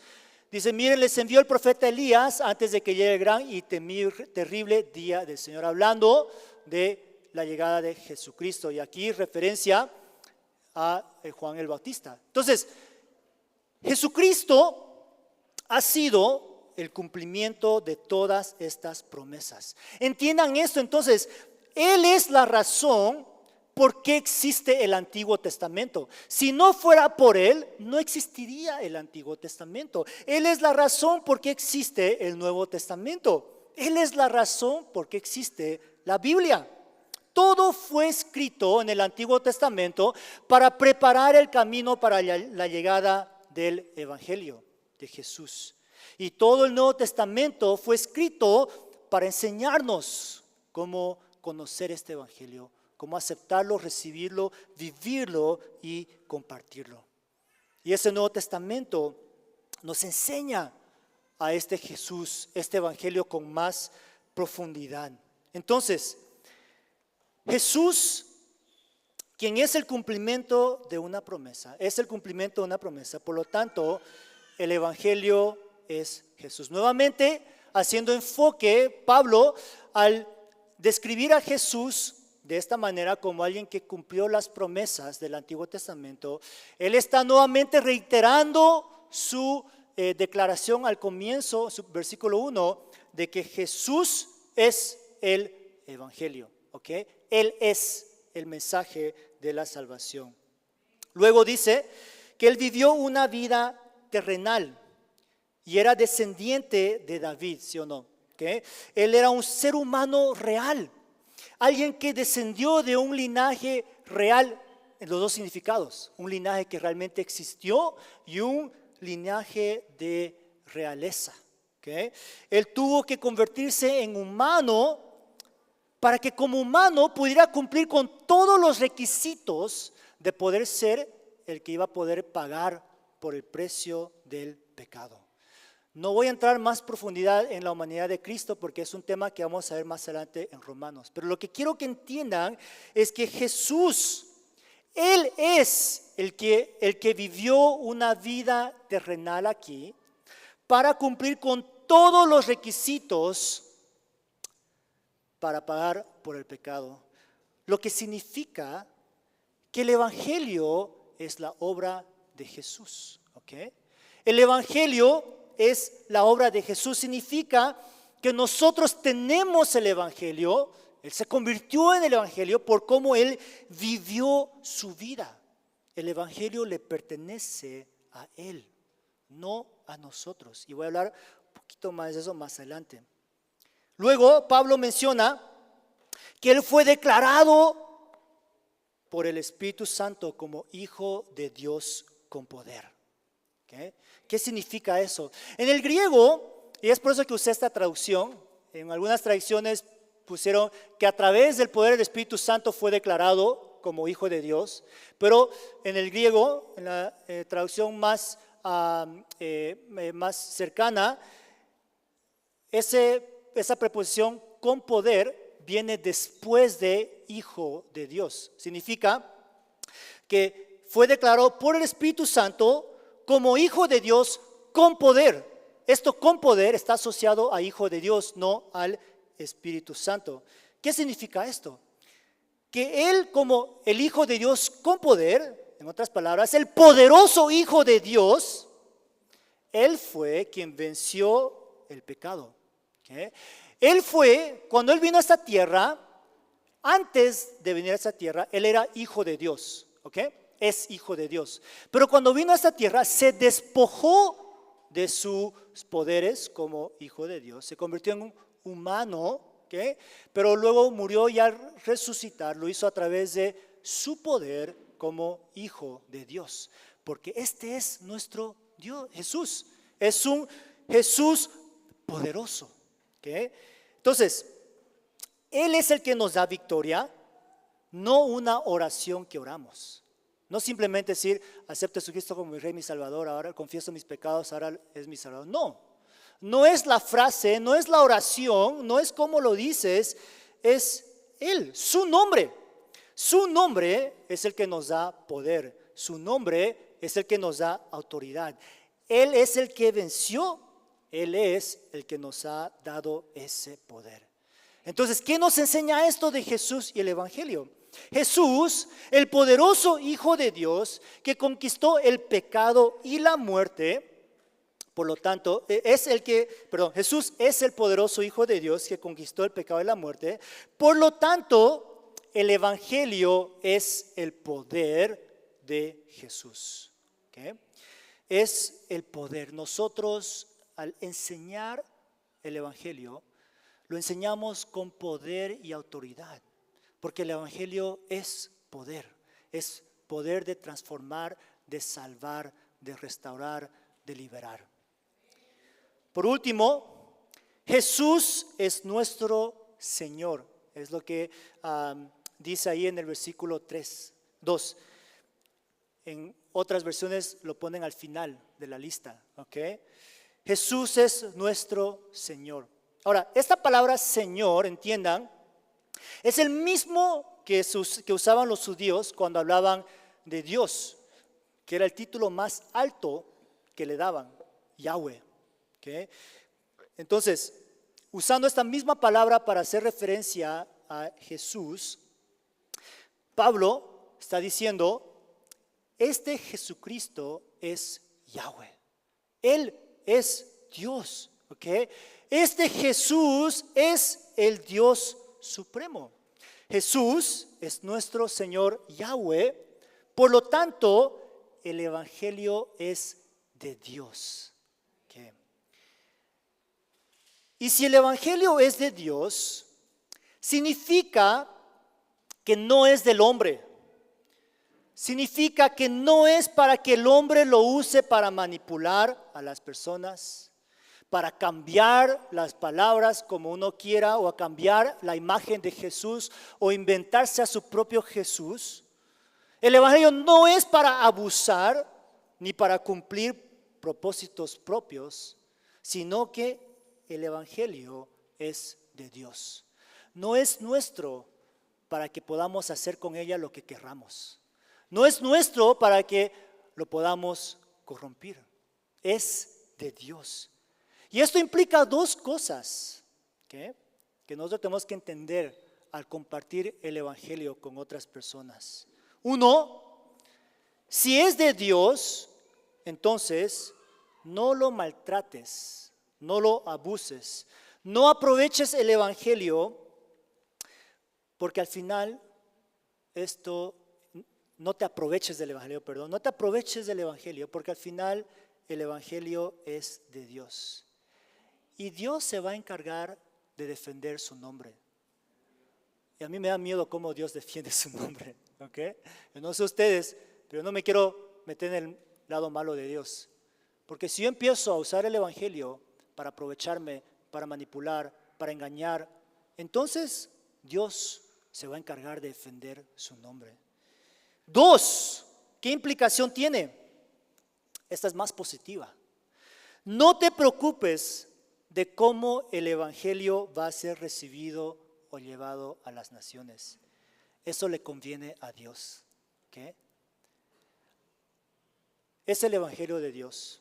dice, miren, les envió el profeta Elías antes de que llegue el gran y terrible día del Señor, hablando de la llegada de Jesucristo, y aquí referencia a Juan el Bautista. Entonces, Jesucristo ha sido el cumplimiento de todas estas promesas. Entiendan esto, entonces, Él es la razón por qué existe el Antiguo Testamento. Si no fuera por Él, no existiría el Antiguo Testamento. Él es la razón por qué existe el Nuevo Testamento. Él es la razón por qué existe la Biblia. Todo fue escrito en el Antiguo Testamento para preparar el camino para la llegada del Evangelio de Jesús. Y todo el Nuevo Testamento fue escrito para enseñarnos cómo conocer este Evangelio, cómo aceptarlo, recibirlo, vivirlo y compartirlo. Y ese Nuevo Testamento nos enseña a este Jesús, este Evangelio con más profundidad. Entonces, Jesús, quien es el cumplimiento de una promesa, es el cumplimiento de una promesa. Por lo tanto, el Evangelio es Jesús. Nuevamente, haciendo enfoque, Pablo, al describir a Jesús de esta manera como alguien que cumplió las promesas del Antiguo Testamento, él está nuevamente reiterando su declaración al comienzo, su versículo 1, de que Jesús es el Evangelio. ¿Okay? Él es el mensaje de la salvación. Luego dice que él vivió una vida terrenal y era descendiente de David, ¿sí o no? ¿ok? Él era un ser humano real, alguien que descendió de un linaje real en los dos significados, un linaje que realmente existió y un linaje de realeza. ¿Ok? Él tuvo que convertirse en humano para que como humano pudiera cumplir con todos los requisitos de poder ser el que iba a poder pagar por el precio del pecado. No voy a entrar más profundidad en la humanidad de Cristo porque es un tema que vamos a ver más adelante en Romanos. Pero lo que quiero que entiendan es que Jesús, Él es el que vivió una vida terrenal aquí para cumplir con todos los requisitos para pagar por el pecado. Lo que significa que el Evangelio es la obra de Jesús. ¿Ok? El Evangelio es la obra de Jesús. Significa que nosotros tenemos el Evangelio. Él se convirtió en el Evangelio por cómo Él vivió su vida. El Evangelio le pertenece a Él, no a nosotros. Y voy a hablar un poquito más de eso más adelante. Luego Pablo menciona que Él fue declarado por el Espíritu Santo como Hijo de Dios con poder. ¿Okay? ¿Qué significa eso? En el griego, y es por eso que usé esta traducción, en algunas traducciones pusieron que a través del poder del Espíritu Santo fue declarado como Hijo de Dios, pero en el griego, en la traducción más cercana, esa preposición con poder viene después de Hijo de Dios. Significa que fue declarado por el Espíritu Santo como Hijo de Dios con poder. Esto con poder está asociado a Hijo de Dios, no al Espíritu Santo. ¿Qué significa esto? Que Él, como el Hijo de Dios con poder, en otras palabras, el poderoso Hijo de Dios, Él fue quien venció el pecado. ¿Okay? Él fue, cuando Él vino a esta tierra, antes de venir a esta tierra, Él era Hijo de Dios. ¿Ok? Es Hijo de Dios. Pero cuando vino a esta tierra, se despojó de sus poderes como Hijo de Dios. Se convirtió en un humano, ¿okay? Pero luego murió y al resucitar lo hizo a través de su poder como Hijo de Dios. Porque este es nuestro Dios, Jesús. Es un Jesús poderoso. ¿Okay? Entonces, Él es el que nos da victoria, no una oración que oramos. No simplemente decir, acepto a Jesucristo como mi Rey, mi Salvador, ahora confieso mis pecados, ahora es mi Salvador. No, no es la frase, no es la oración, no es como lo dices, es Él, su nombre. Su nombre es el que nos da poder, su nombre es el que nos da autoridad. Él es el que venció, Él es el que nos ha dado ese poder. Entonces, ¿qué nos enseña esto de Jesús y el Evangelio? Jesús, el poderoso Hijo de Dios que conquistó el pecado y la muerte, por lo tanto, Jesús es el poderoso Hijo de Dios que conquistó el pecado y la muerte, por lo tanto, el Evangelio es el poder de Jesús. ¿Okay? Es el poder. Nosotros, al enseñar el Evangelio, lo enseñamos con poder y autoridad. Porque el Evangelio es poder de transformar, de salvar, de restaurar, de liberar. Por último, Jesús es nuestro Señor. Es lo que dice ahí en el versículo 2. En otras versiones lo ponen al final de la lista. ¿Okay? Jesús es nuestro Señor. Ahora, esta palabra Señor, entiendan, es el mismo que usaban los judíos cuando hablaban de Dios, que era el título más alto que le daban, Yahweh. ¿Okay? Entonces, usando esta misma palabra para hacer referencia a Jesús, Pablo está diciendo, este Jesucristo es Yahweh. Él es Dios. ¿Okay? Este Jesús es el Dios supremo. Jesús es nuestro Señor Yahweh, por lo tanto, el Evangelio es de Dios. ¿Okay? Y si el Evangelio es de Dios, significa que no es del hombre. Significa que no es para que el hombre lo use para manipular a las personas, para cambiar las palabras como uno quiera o a cambiar la imagen de Jesús o inventarse a su propio Jesús. El Evangelio no es para abusar ni para cumplir propósitos propios, sino que el Evangelio es de Dios. No es nuestro para que podamos hacer con ella lo que querramos. No es nuestro para que lo podamos corrompir. Es de Dios. Y esto implica dos cosas, ¿okay?, que nosotros tenemos que entender al compartir el Evangelio con otras personas. Uno, si es de Dios, entonces no lo maltrates, no lo abuses, no aproveches el Evangelio, porque al final no te aproveches del Evangelio, no te aproveches del Evangelio, porque al final el Evangelio es de Dios. Y Dios se va a encargar de defender su nombre. Y a mí me da miedo cómo Dios defiende su nombre, ¿ok? Yo no sé ustedes, pero no me quiero meter en el lado malo de Dios. Porque si yo empiezo a usar el Evangelio para aprovecharme, para manipular, para engañar, entonces Dios se va a encargar de defender su nombre. Dos, ¿qué implicación tiene? Esta es más positiva. No te preocupes de cómo el Evangelio va a ser recibido o llevado a las naciones. Eso le conviene a Dios. ¿Okay? Es el Evangelio de Dios.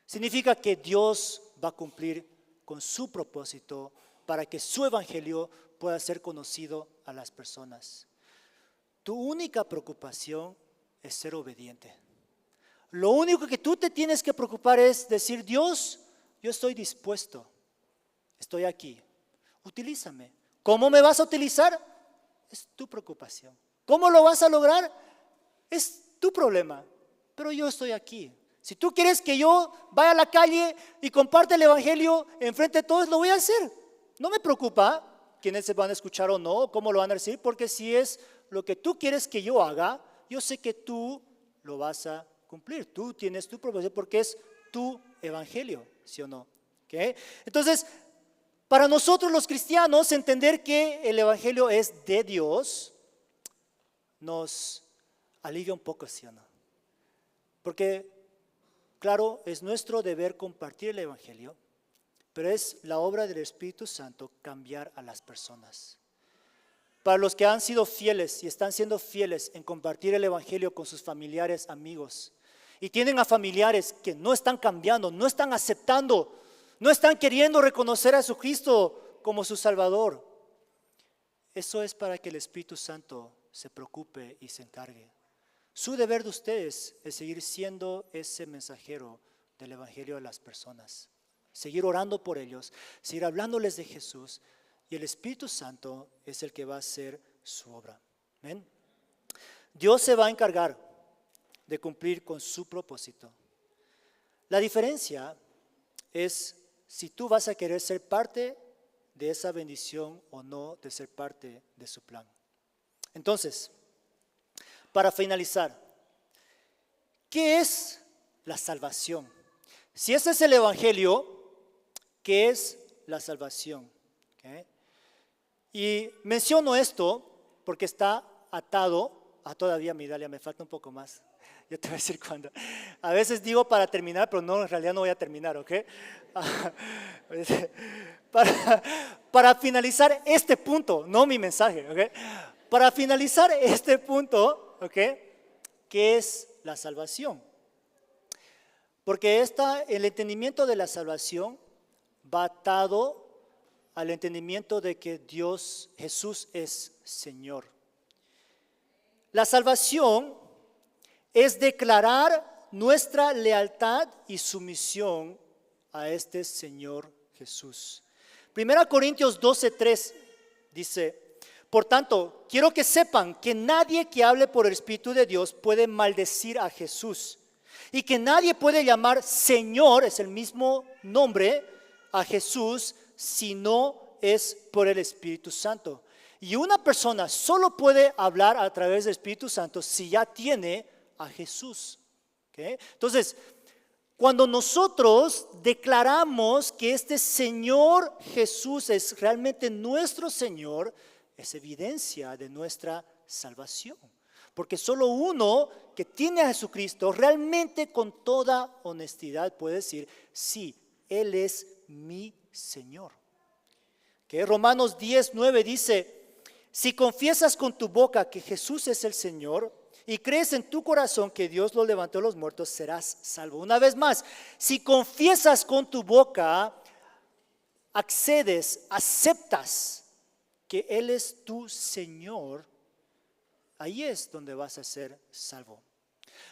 Significa que Dios va a cumplir con su propósito para que su Evangelio pueda ser conocido a las personas. Tu única preocupación es ser obediente. Lo único que tú te tienes que preocupar es decir: Dios, yo estoy dispuesto, estoy aquí, utilízame. ¿Cómo me vas a utilizar? Es tu preocupación. ¿Cómo lo vas a lograr? Es tu problema, pero yo estoy aquí. Si tú quieres que yo vaya a la calle y comparte el Evangelio enfrente de todos, lo voy a hacer. No me preocupa quiénes se van a escuchar o no, cómo lo van a recibir, porque si es lo que tú quieres que yo haga, yo sé que tú lo vas a cumplir. Tú tienes tu propósito porque es tu Evangelio, ¿sí o no? ¿Okay? Entonces, para nosotros los cristianos, entender que el Evangelio es de Dios nos alivia un poco, ¿sí o no? Porque, claro, es nuestro deber compartir el Evangelio, pero es la obra del Espíritu Santo cambiar a las personas. Para los que han sido fieles y están siendo fieles en compartir el Evangelio con sus familiares, amigos, y tienen a familiares que no están cambiando, no están aceptando, no están queriendo reconocer a Jesucristo como su Salvador. Eso es para que el Espíritu Santo se preocupe y se encargue. Su deber de ustedes es seguir siendo ese mensajero del Evangelio a las personas. Seguir orando por ellos, seguir hablándoles de Jesús, y el Espíritu Santo es el que va a hacer su obra. ¿Ven? Dios se va a encargar de cumplir con su propósito. La diferencia es si tú vas a querer ser parte de esa bendición o no de ser parte de su plan. Entonces, para finalizar, ¿qué es la salvación? Si ese es el Evangelio, ¿qué es la salvación? ¿Okay? Y menciono esto porque está atado a todavía mi Dalia, me falta un poco más. Yo te voy a decir cuándo. A veces digo para terminar, pero no, en realidad no voy a terminar, ¿ok? Para finalizar este punto, no mi mensaje, ¿ok? Para finalizar este punto, ¿ok? ¿Qué es la salvación? Porque el entendimiento de la salvación va atado al entendimiento de que Jesús es Señor. La salvación es declarar nuestra lealtad y sumisión a este Señor Jesús. 1 Corintios 12:3 dice: por tanto, quiero que sepan que nadie que hable por el Espíritu de Dios puede maldecir a Jesús, y que nadie puede llamar Señor, es el mismo nombre, a Jesús, si no es por el Espíritu Santo. Y una persona solo puede hablar a través del Espíritu Santo si ya tiene a Jesús. ¿Okay? Entonces, cuando nosotros declaramos que este Señor Jesús es realmente nuestro Señor, es evidencia de nuestra salvación. Porque solo uno que tiene a Jesucristo realmente con toda honestidad puede decir, sí, Él es mi Señor. Que Romanos 10:9 dice, si confiesas con tu boca que Jesús es el Señor y crees en tu corazón que Dios lo levantó de los muertos, serás salvo. Una vez más, si confiesas con tu boca, accedes, aceptas que Él es tu Señor, ahí es donde vas a ser salvo.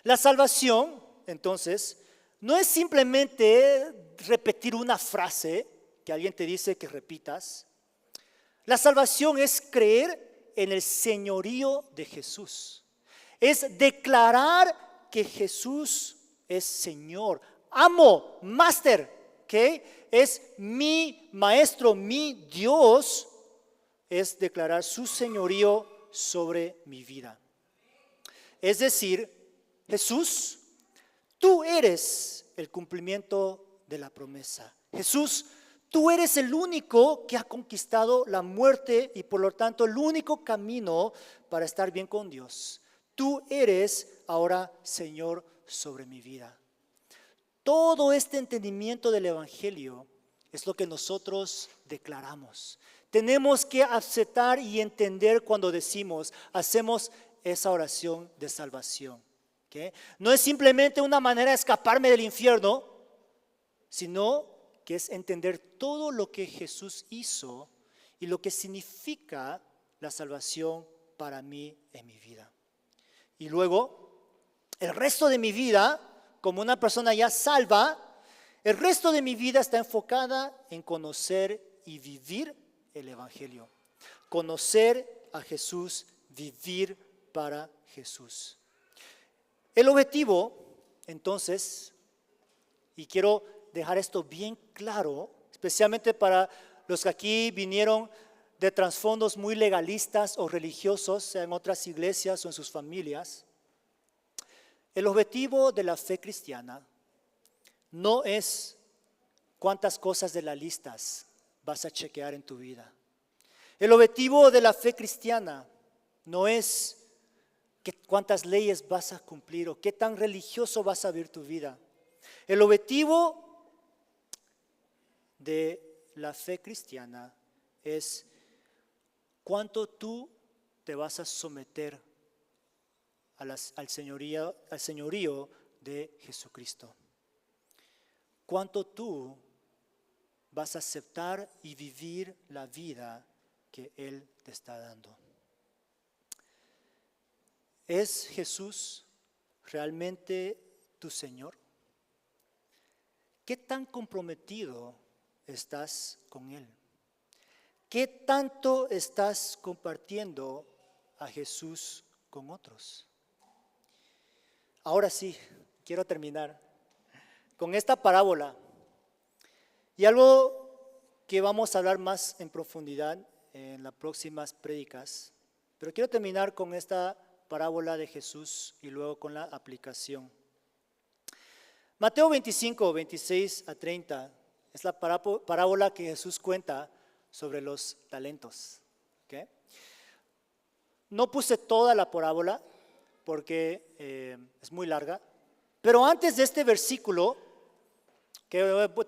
La salvación, entonces, no es simplemente repetir una frase que alguien te dice que repitas. La salvación es creer en el señorío de Jesús. Es declarar que Jesús es Señor. Amo, máster, ¿okay? Es mi maestro, mi Dios. Es declarar su señorío sobre mi vida. Es decir, Jesús, tú eres el cumplimiento de la promesa. Jesús, tú eres el único que ha conquistado la muerte y por lo tanto el único camino para estar bien con Dios. Tú eres ahora Señor sobre mi vida. Todo este entendimiento del Evangelio es lo que nosotros declaramos. Tenemos que aceptar y entender cuando decimos, hacemos esa oración de salvación. ¿Okay? No es simplemente una manera de escaparme del infierno, sino que es entender todo lo que Jesús hizo y lo que significa la salvación para mí en mi vida. Y luego, el resto de mi vida, como una persona ya salva, el resto de mi vida está enfocada en conocer y vivir el Evangelio. Conocer a Jesús, vivir para Jesús. El objetivo, entonces, y quiero dejar esto bien claro, especialmente para los que aquí vinieron de trasfondos muy legalistas o religiosos, sea en otras iglesias o en sus familias. El objetivo de la fe cristiana no es cuántas cosas de las listas vas a chequear en tu vida. El objetivo de la fe cristiana no es cuántas leyes vas a cumplir o qué tan religioso vas a vivir tu vida. El objetivo de la fe cristiana es cuánto tú te vas a someter al señorío de Jesucristo. Cuánto tú vas a aceptar y vivir la vida que Él te está dando. ¿Es Jesús realmente tu Señor? ¿Qué tan comprometido estás con Él? ¿Qué tanto estás compartiendo a Jesús con otros? Ahora sí, quiero terminar con esta parábola y algo que vamos a hablar más en profundidad en las próximas prédicas, pero quiero terminar con esta parábola de Jesús y luego con la aplicación. Mateo 25, 26 a 30 es la parábola que Jesús cuenta sobre los talentos. ¿Okay? No puse toda la parábola porque es muy larga, pero antes de este versículo, que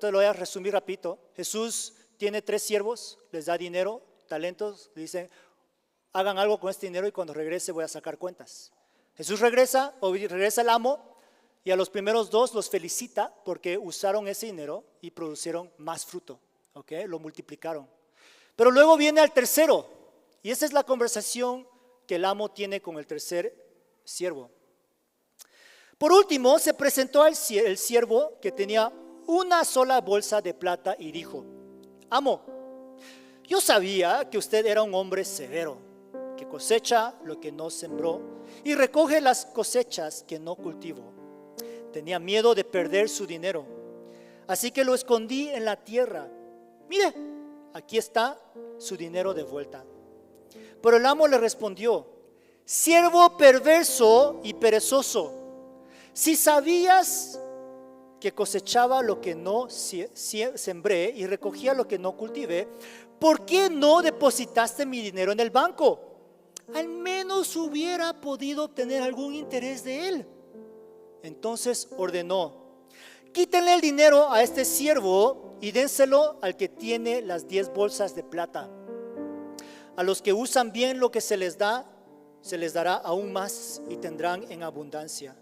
te lo voy a resumir rapidito, Jesús tiene 3 siervos, les da dinero, talentos, le dicen, hagan algo con este dinero y cuando regrese voy a sacar cuentas. Jesús regresa el amo y a los primeros 2 los felicita porque usaron ese dinero y produjeron más fruto, ¿okay? Lo multiplicaron. Pero luego viene al tercero y esa es la conversación que el amo tiene con el tercer siervo. Por último se presentó el siervo que tenía una sola bolsa de plata y dijo, amo, yo sabía que usted era un hombre severo, que cosecha lo que no sembró y recoge las cosechas que no cultivó. Tenía miedo de perder su dinero, así que lo escondí en la tierra. Mire, aquí está su dinero de vuelta. Pero el amo le respondió: siervo perverso y perezoso, si sabías que cosechaba lo que no sembré y recogía lo que no cultivé, ¿por qué no depositaste mi dinero en el banco? Al menos hubiera podido obtener algún interés de él. Entonces ordenó: quítenle el dinero a este siervo y dénselo al que tiene las 10 bolsas de plata. A los que usan bien lo que se les da, se les dará aún más y tendrán en abundancia.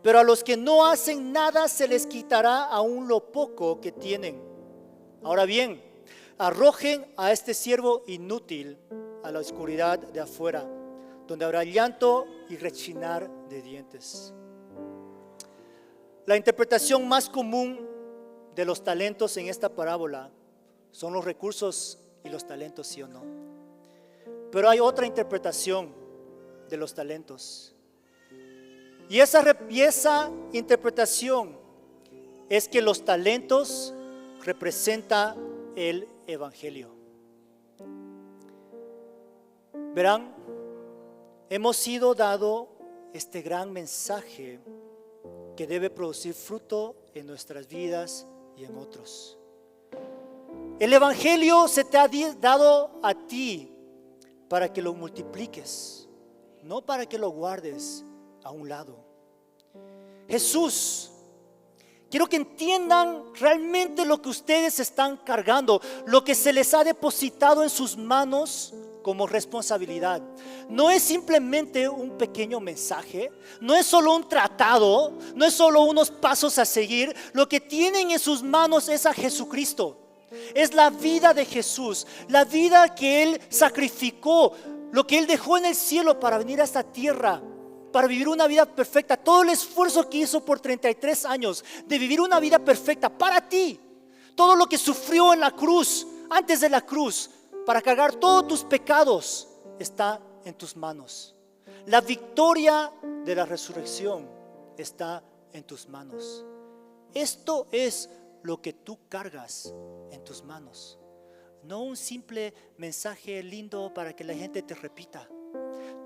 Pero a los que no hacen nada se les quitará aún lo poco que tienen. Ahora bien, arrojen a este siervo inútil a la oscuridad de afuera, donde habrá llanto y rechinar de dientes. La interpretación más común de los talentos en esta parábola son los recursos y los talentos, ¿sí o no? Pero hay otra interpretación de los talentos. Y esa interpretación es que los talentos representan el Evangelio. Verán, hemos sido dado este gran mensaje que debe producir fruto en nuestras vidas y en otros. El Evangelio se te ha dado a ti para que lo multipliques, no para que lo guardes a un lado. Jesús, quiero que entiendan realmente lo que ustedes están cargando, lo que se les ha depositado en sus manos como responsabilidad. No es simplemente un pequeño mensaje, no es solo un tratado, no es solo unos pasos a seguir. Lo que tienen en sus manos es a Jesucristo. Es la vida de Jesús, la vida que Él sacrificó, lo que Él dejó en el cielo para venir a esta tierra, para vivir una vida perfecta. Todo el esfuerzo que hizo por 33 años de vivir una vida perfecta para ti, todo lo que sufrió en la cruz, antes de la cruz, para cargar todos tus pecados, está en tus manos. La victoria de la resurrección está en tus manos. Esto es lo que tú cargas en tus manos, no un simple mensaje lindo para que la gente te repita.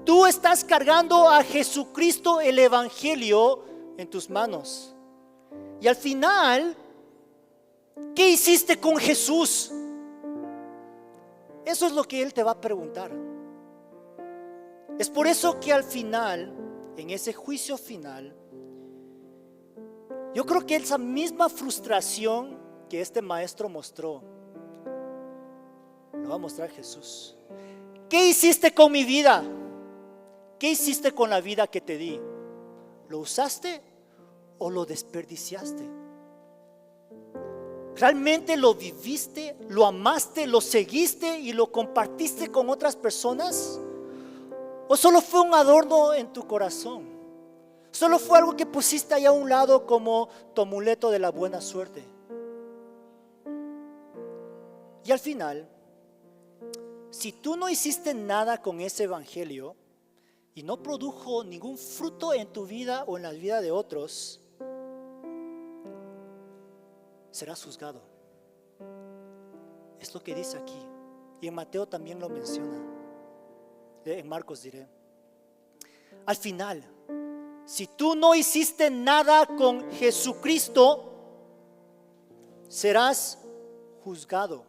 Tú estás cargando a Jesucristo, el Evangelio, en tus manos. Y al final, ¿qué hiciste con Jesús? Eso es lo que Él te va a preguntar. Es por eso que al final, en ese juicio final, yo creo que esa misma frustración que este maestro mostró, lo va a mostrar Jesús. ¿Qué hiciste con mi vida? ¿Qué hiciste con la vida que te di? ¿Lo usaste o lo desperdiciaste? ¿Realmente lo viviste, lo amaste, lo seguiste y lo compartiste con otras personas? ¿O solo fue un adorno en tu corazón? ¿Solo fue algo que pusiste ahí a un lado como tu amuleto de la buena suerte? Y al final, si tú no hiciste nada con ese evangelio y no produjo ningún fruto en tu vida o en la vida de otros, serás juzgado. Es lo que dice aquí. Y en Mateo también lo menciona. En Marcos diré. Al final, si tú no hiciste nada con Jesucristo, serás juzgado.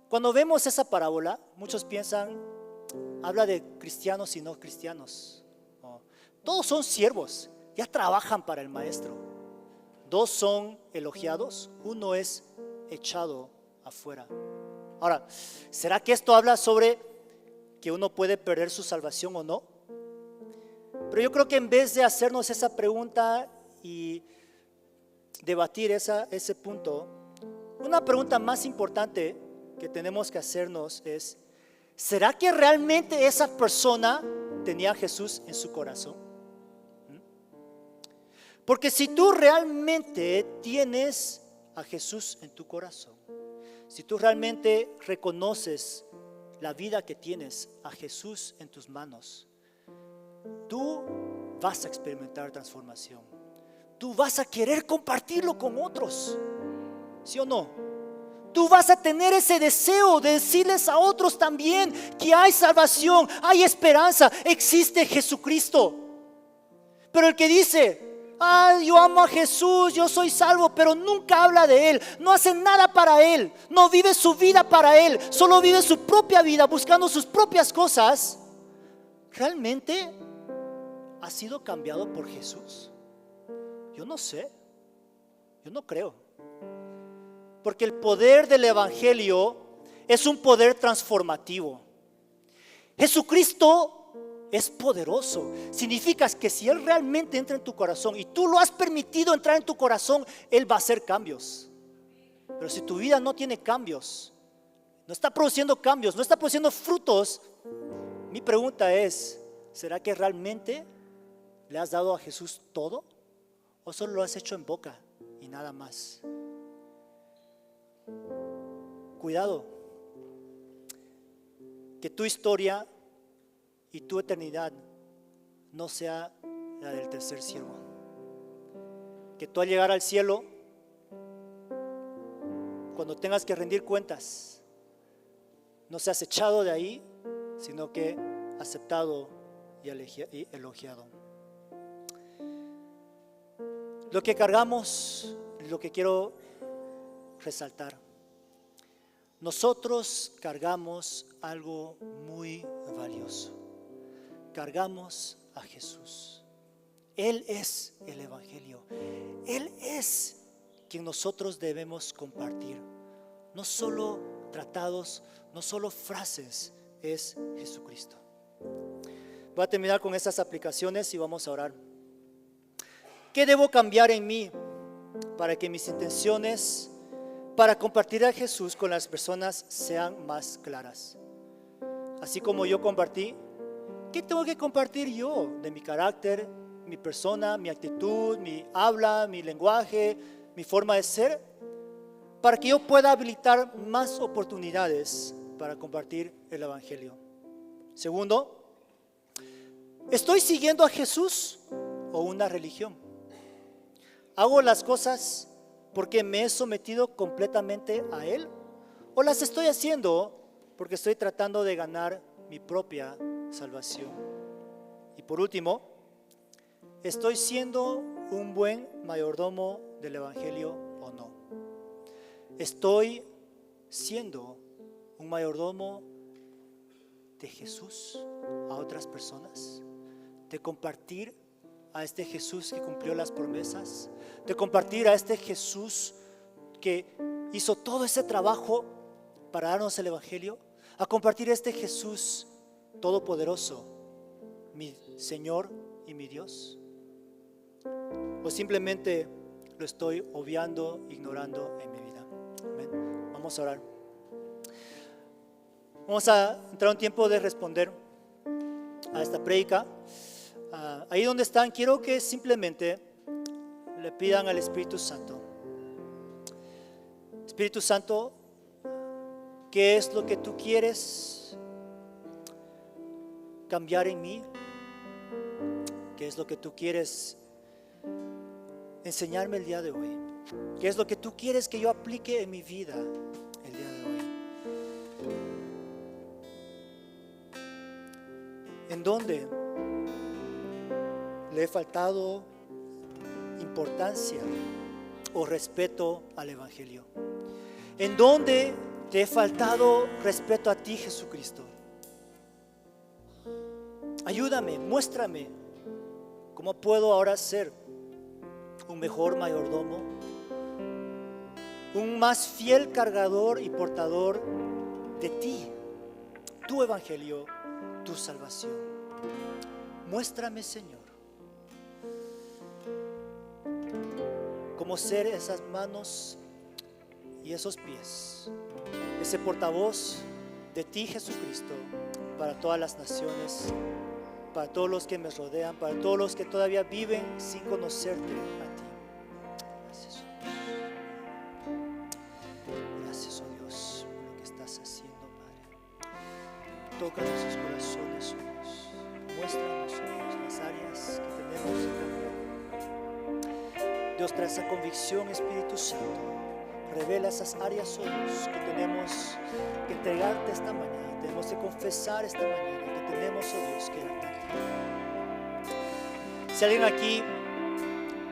Cuando vemos esa parábola, muchos piensan, habla de cristianos y no cristianos. No. Todos son siervos, ya trabajan para el maestro. Dos son elogiados, uno es echado afuera. Ahora, ¿será que esto habla sobre que uno puede perder su salvación o no? Pero yo creo que en vez de hacernos esa pregunta y debatir ese punto, una pregunta más importante que tenemos que hacernos es: ¿será que realmente esa persona tenía a Jesús en su corazón? Porque si tú realmente tienes a Jesús en tu corazón, si tú realmente reconoces la vida que tienes a Jesús en tus manos, tú vas a experimentar transformación. Tú vas a querer compartirlo con otros, ¿sí o no? tú vas a tener ese deseo de decirles a otros también que hay salvación, hay esperanza, existe Jesucristo. Pero el que dice, yo amo a Jesús, yo soy salvo, pero nunca habla de Él, no hace nada para Él, no vive su vida para Él, solo vive su propia vida buscando sus propias cosas, ¿realmente ha sido cambiado por Jesús? Yo no sé, yo no creo. Porque el poder del Evangelio es un poder transformativo. Jesucristo es poderoso. Significa que si Él realmente entra en tu corazón y tú lo has permitido entrar en tu corazón, Él va a hacer cambios. Pero si tu vida no tiene cambios, no está produciendo cambios, no está produciendo frutos, mi pregunta es, ¿será que realmente le has dado a Jesús todo? ¿O solo lo has hecho en boca y nada más? Cuidado, que tu historia y tu eternidad no sea la del tercer siervo. Que tú al llegar al cielo, cuando tengas que rendir cuentas, no seas echado de ahí, sino que aceptado y elogiado. Lo que cargamos, lo que quiero resaltar. Nosotros cargamos algo muy valioso. Cargamos a Jesús. Él es el Evangelio. Él es quien nosotros debemos compartir. No solo tratados, no solo frases, es Jesucristo. Voy a terminar con estas aplicaciones y vamos a orar. ¿Qué debo cambiar en mí para que mis intenciones para compartir a Jesús con las personas sean más claras? Así como yo compartí, ¿qué tengo que compartir yo de mi carácter, mi persona, mi actitud, mi habla, mi lenguaje, mi forma de ser, para que yo pueda habilitar más oportunidades para compartir el Evangelio? Segundo, ¿estoy siguiendo a Jesús o una religión? ¿Hago las cosas porque me he sometido completamente a Él? ¿O las estoy haciendo porque estoy tratando de ganar mi propia salvación? Y por último, ¿estoy siendo un buen mayordomo del Evangelio o no? ¿Estoy siendo un mayordomo de Jesús a otras personas? ¿De compartir a este Jesús que cumplió las promesas? ¿De compartir a este Jesús que hizo todo ese trabajo para darnos el Evangelio? ¿A compartir a este Jesús todopoderoso, mi Señor y mi Dios? ¿O simplemente lo estoy obviando, ignorando en mi vida? Amén. Vamos a orar. Vamos a entrar un tiempo de responder a esta prédica. Ahí donde están, quiero que simplemente le pidan al Espíritu Santo. Espíritu Santo, ¿qué es lo que tú quieres cambiar en mí? ¿Qué es lo que tú quieres enseñarme el día de hoy? ¿Qué es lo que tú quieres que yo aplique en mi vida el día de hoy? ¿En dónde le he faltado importancia o respeto al Evangelio? ¿En dónde te he faltado respeto a ti, Jesucristo? Ayúdame, muéstrame cómo puedo ahora ser un mejor mayordomo, un más fiel cargador y portador de ti, tu Evangelio, tu salvación. Muéstrame, Señor, cómo ser esas manos y esos pies, ese portavoz de ti, Jesucristo, para todas las naciones, para todos los que me rodean, para todos los que todavía viven sin conocerte a ti. Gracias, gracias, oh Dios, por lo que estás haciendo, Padre. Toca nuestros corazones, oh Dios. Muéstranos, oh Dios, las áreas que tenemos que cambiar. Dios, trae esa convicción, Espíritu Santo. revela esas áreas, oh Dios, que tenemos que entregarte esta mañana, tenemos que confesar esta mañana, que tenemos, oh Dios, que darte a ti. Si alguien aquí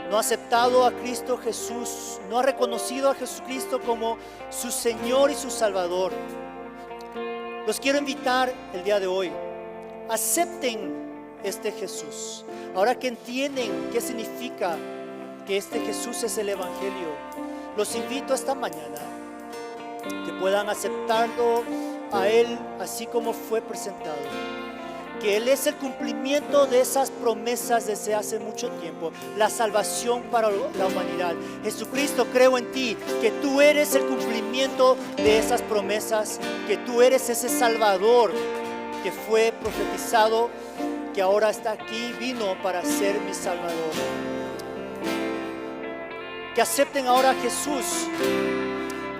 no ha aceptado a Cristo Jesús, no ha reconocido a Jesucristo como su Señor y su Salvador, los quiero invitar el día de hoy. Acepten este Jesús. Ahora que entienden qué significa que este Jesús es el Evangelio, los invito esta mañana que puedan aceptarlo a Él así como fue presentado. Que Él es el cumplimiento de esas promesas desde hace mucho tiempo, la salvación para la humanidad. Jesucristo, creo en ti, que tú eres el cumplimiento de esas promesas, que tú eres ese Salvador que fue profetizado, que ahora está aquí, vino para ser mi Salvador. Que acepten ahora a Jesús,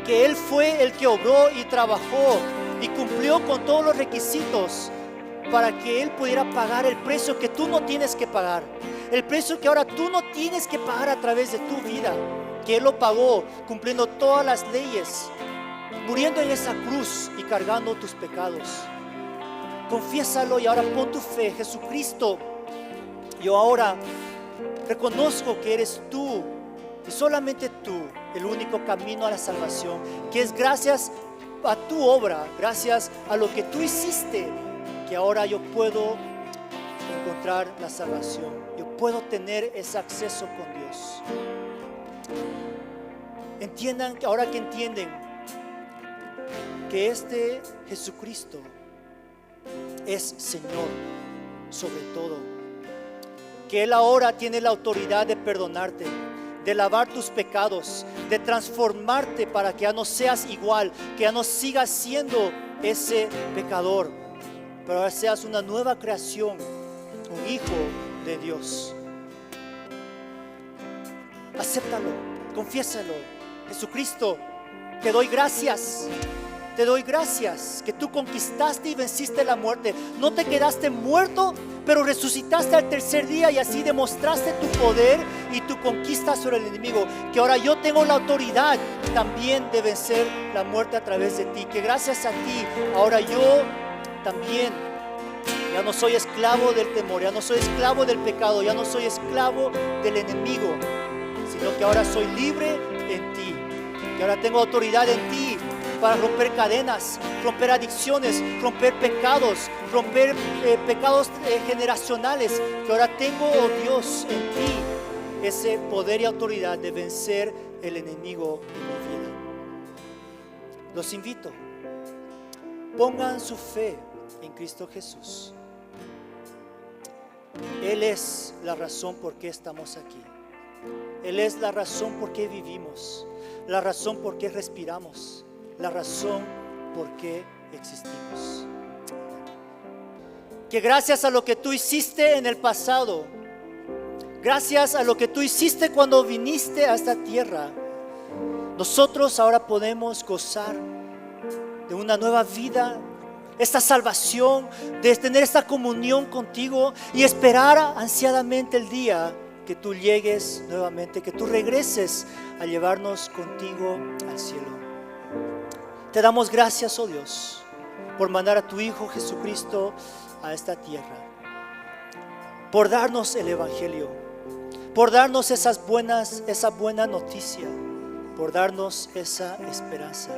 que Él fue el que obró y trabajó y cumplió con todos los requisitos para que Él pudiera pagar el precio que tú no tienes que pagar, el precio que ahora tú no tienes que pagar a través de tu vida, que Él lo pagó cumpliendo todas las leyes, muriendo en esa cruz y cargando tus pecados. Confiésalo y ahora pon tu fe. Jesucristo, yo ahora reconozco que eres tú y solamente tú el único camino a la salvación, que es gracias a tu obra, gracias a lo que tú hiciste, que ahora yo puedo encontrar la salvación, yo puedo tener ese acceso con Dios. Entiendan, ahora que entienden que este Jesucristo es Señor sobre todo, que Él ahora tiene la autoridad de perdonarte, de lavar tus pecados, de transformarte para que ya no seas igual, que ya no sigas siendo ese pecador, pero ahora seas una nueva creación, un hijo de Dios. Acéptalo, confiésalo. Jesucristo, te doy gracias. Te doy gracias que tú conquistaste y venciste la muerte. No te quedaste muerto, pero resucitaste al tercer día y así demostraste tu poder y tu conquista sobre el enemigo. Que ahora yo tengo la autoridad también de vencer la muerte a través de ti. Que gracias a ti ahora yo también ya no soy esclavo del temor, ya no soy esclavo del pecado, ya no soy esclavo del enemigo, sino que ahora soy libre en ti. Que ahora tengo autoridad en ti para romper cadenas, romper adicciones, romper pecados, romper pecados generacionales. Que ahora tengo, oh Dios, en ti ese poder y autoridad de vencer el enemigo en mi vida. Los invito, pongan su fe en Cristo Jesús. Él es la razón por qué estamos aquí. Él es la razón por qué vivimos, la razón por qué respiramos, la razón por qué existimos. Que gracias a lo que tú hiciste en el pasado, gracias a lo que tú hiciste cuando viniste a esta tierra, nosotros ahora podemos gozar de una nueva vida, esta salvación, de tener esta comunión contigo y esperar ansiadamente el día que tú llegues nuevamente, que tú regreses a llevarnos contigo al cielo. Te damos gracias, oh Dios, por mandar a tu Hijo Jesucristo a esta tierra, por darnos el Evangelio, por darnos esa buena noticia, por darnos esa esperanza.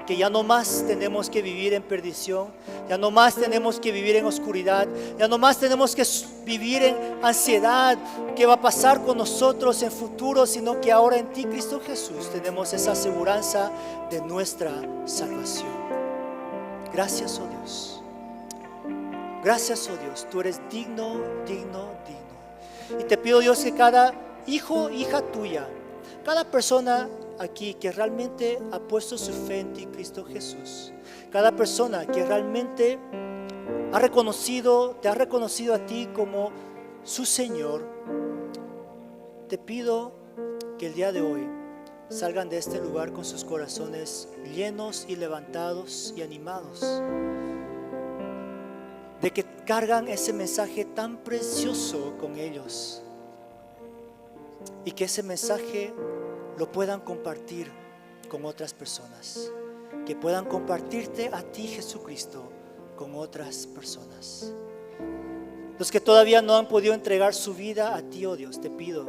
Que ya no más tenemos que vivir en perdición, ya no más tenemos que vivir en oscuridad, ya no más tenemos que vivir en ansiedad, qué va a pasar con nosotros en futuro, sino que ahora en ti, Cristo Jesús, tenemos esa aseguranza de nuestra salvación. Gracias, oh Dios. Gracias, oh Dios. Tú eres digno, digno, digno. Y te pido, Dios, que cada hijo, hija tuya, cada persona aquí que realmente ha puesto su fe en ti, Cristo Jesús, cada persona que realmente te ha reconocido a ti como su Señor, te pido que el día de hoy salgan de este lugar con sus corazones llenos y levantados y animados, de que cargan ese mensaje tan precioso con ellos y que ese mensaje lo puedan compartir con otras personas, que puedan compartirte a ti, Jesucristo, con otras personas. Los que todavía no han podido entregar su vida a ti, oh Dios, te pido,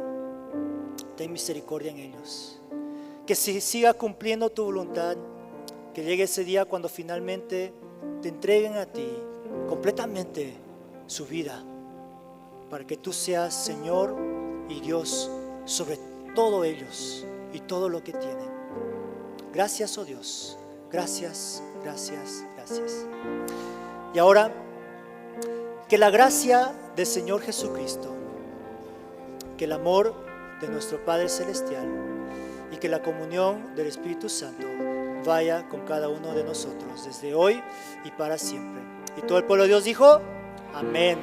ten misericordia en ellos, que se siga cumpliendo tu voluntad, que llegue ese día cuando finalmente te entreguen a ti completamente su vida, para que tú seas Señor y Dios sobre todos ellos y todo lo que tienen. Gracias, oh Dios, gracias, gracias, gracias. Y ahora, que la gracia del Señor Jesucristo, que el amor de nuestro Padre Celestial y que la comunión del Espíritu Santo vaya con cada uno de nosotros desde hoy y para siempre. Y todo el pueblo de Dios dijo, amén.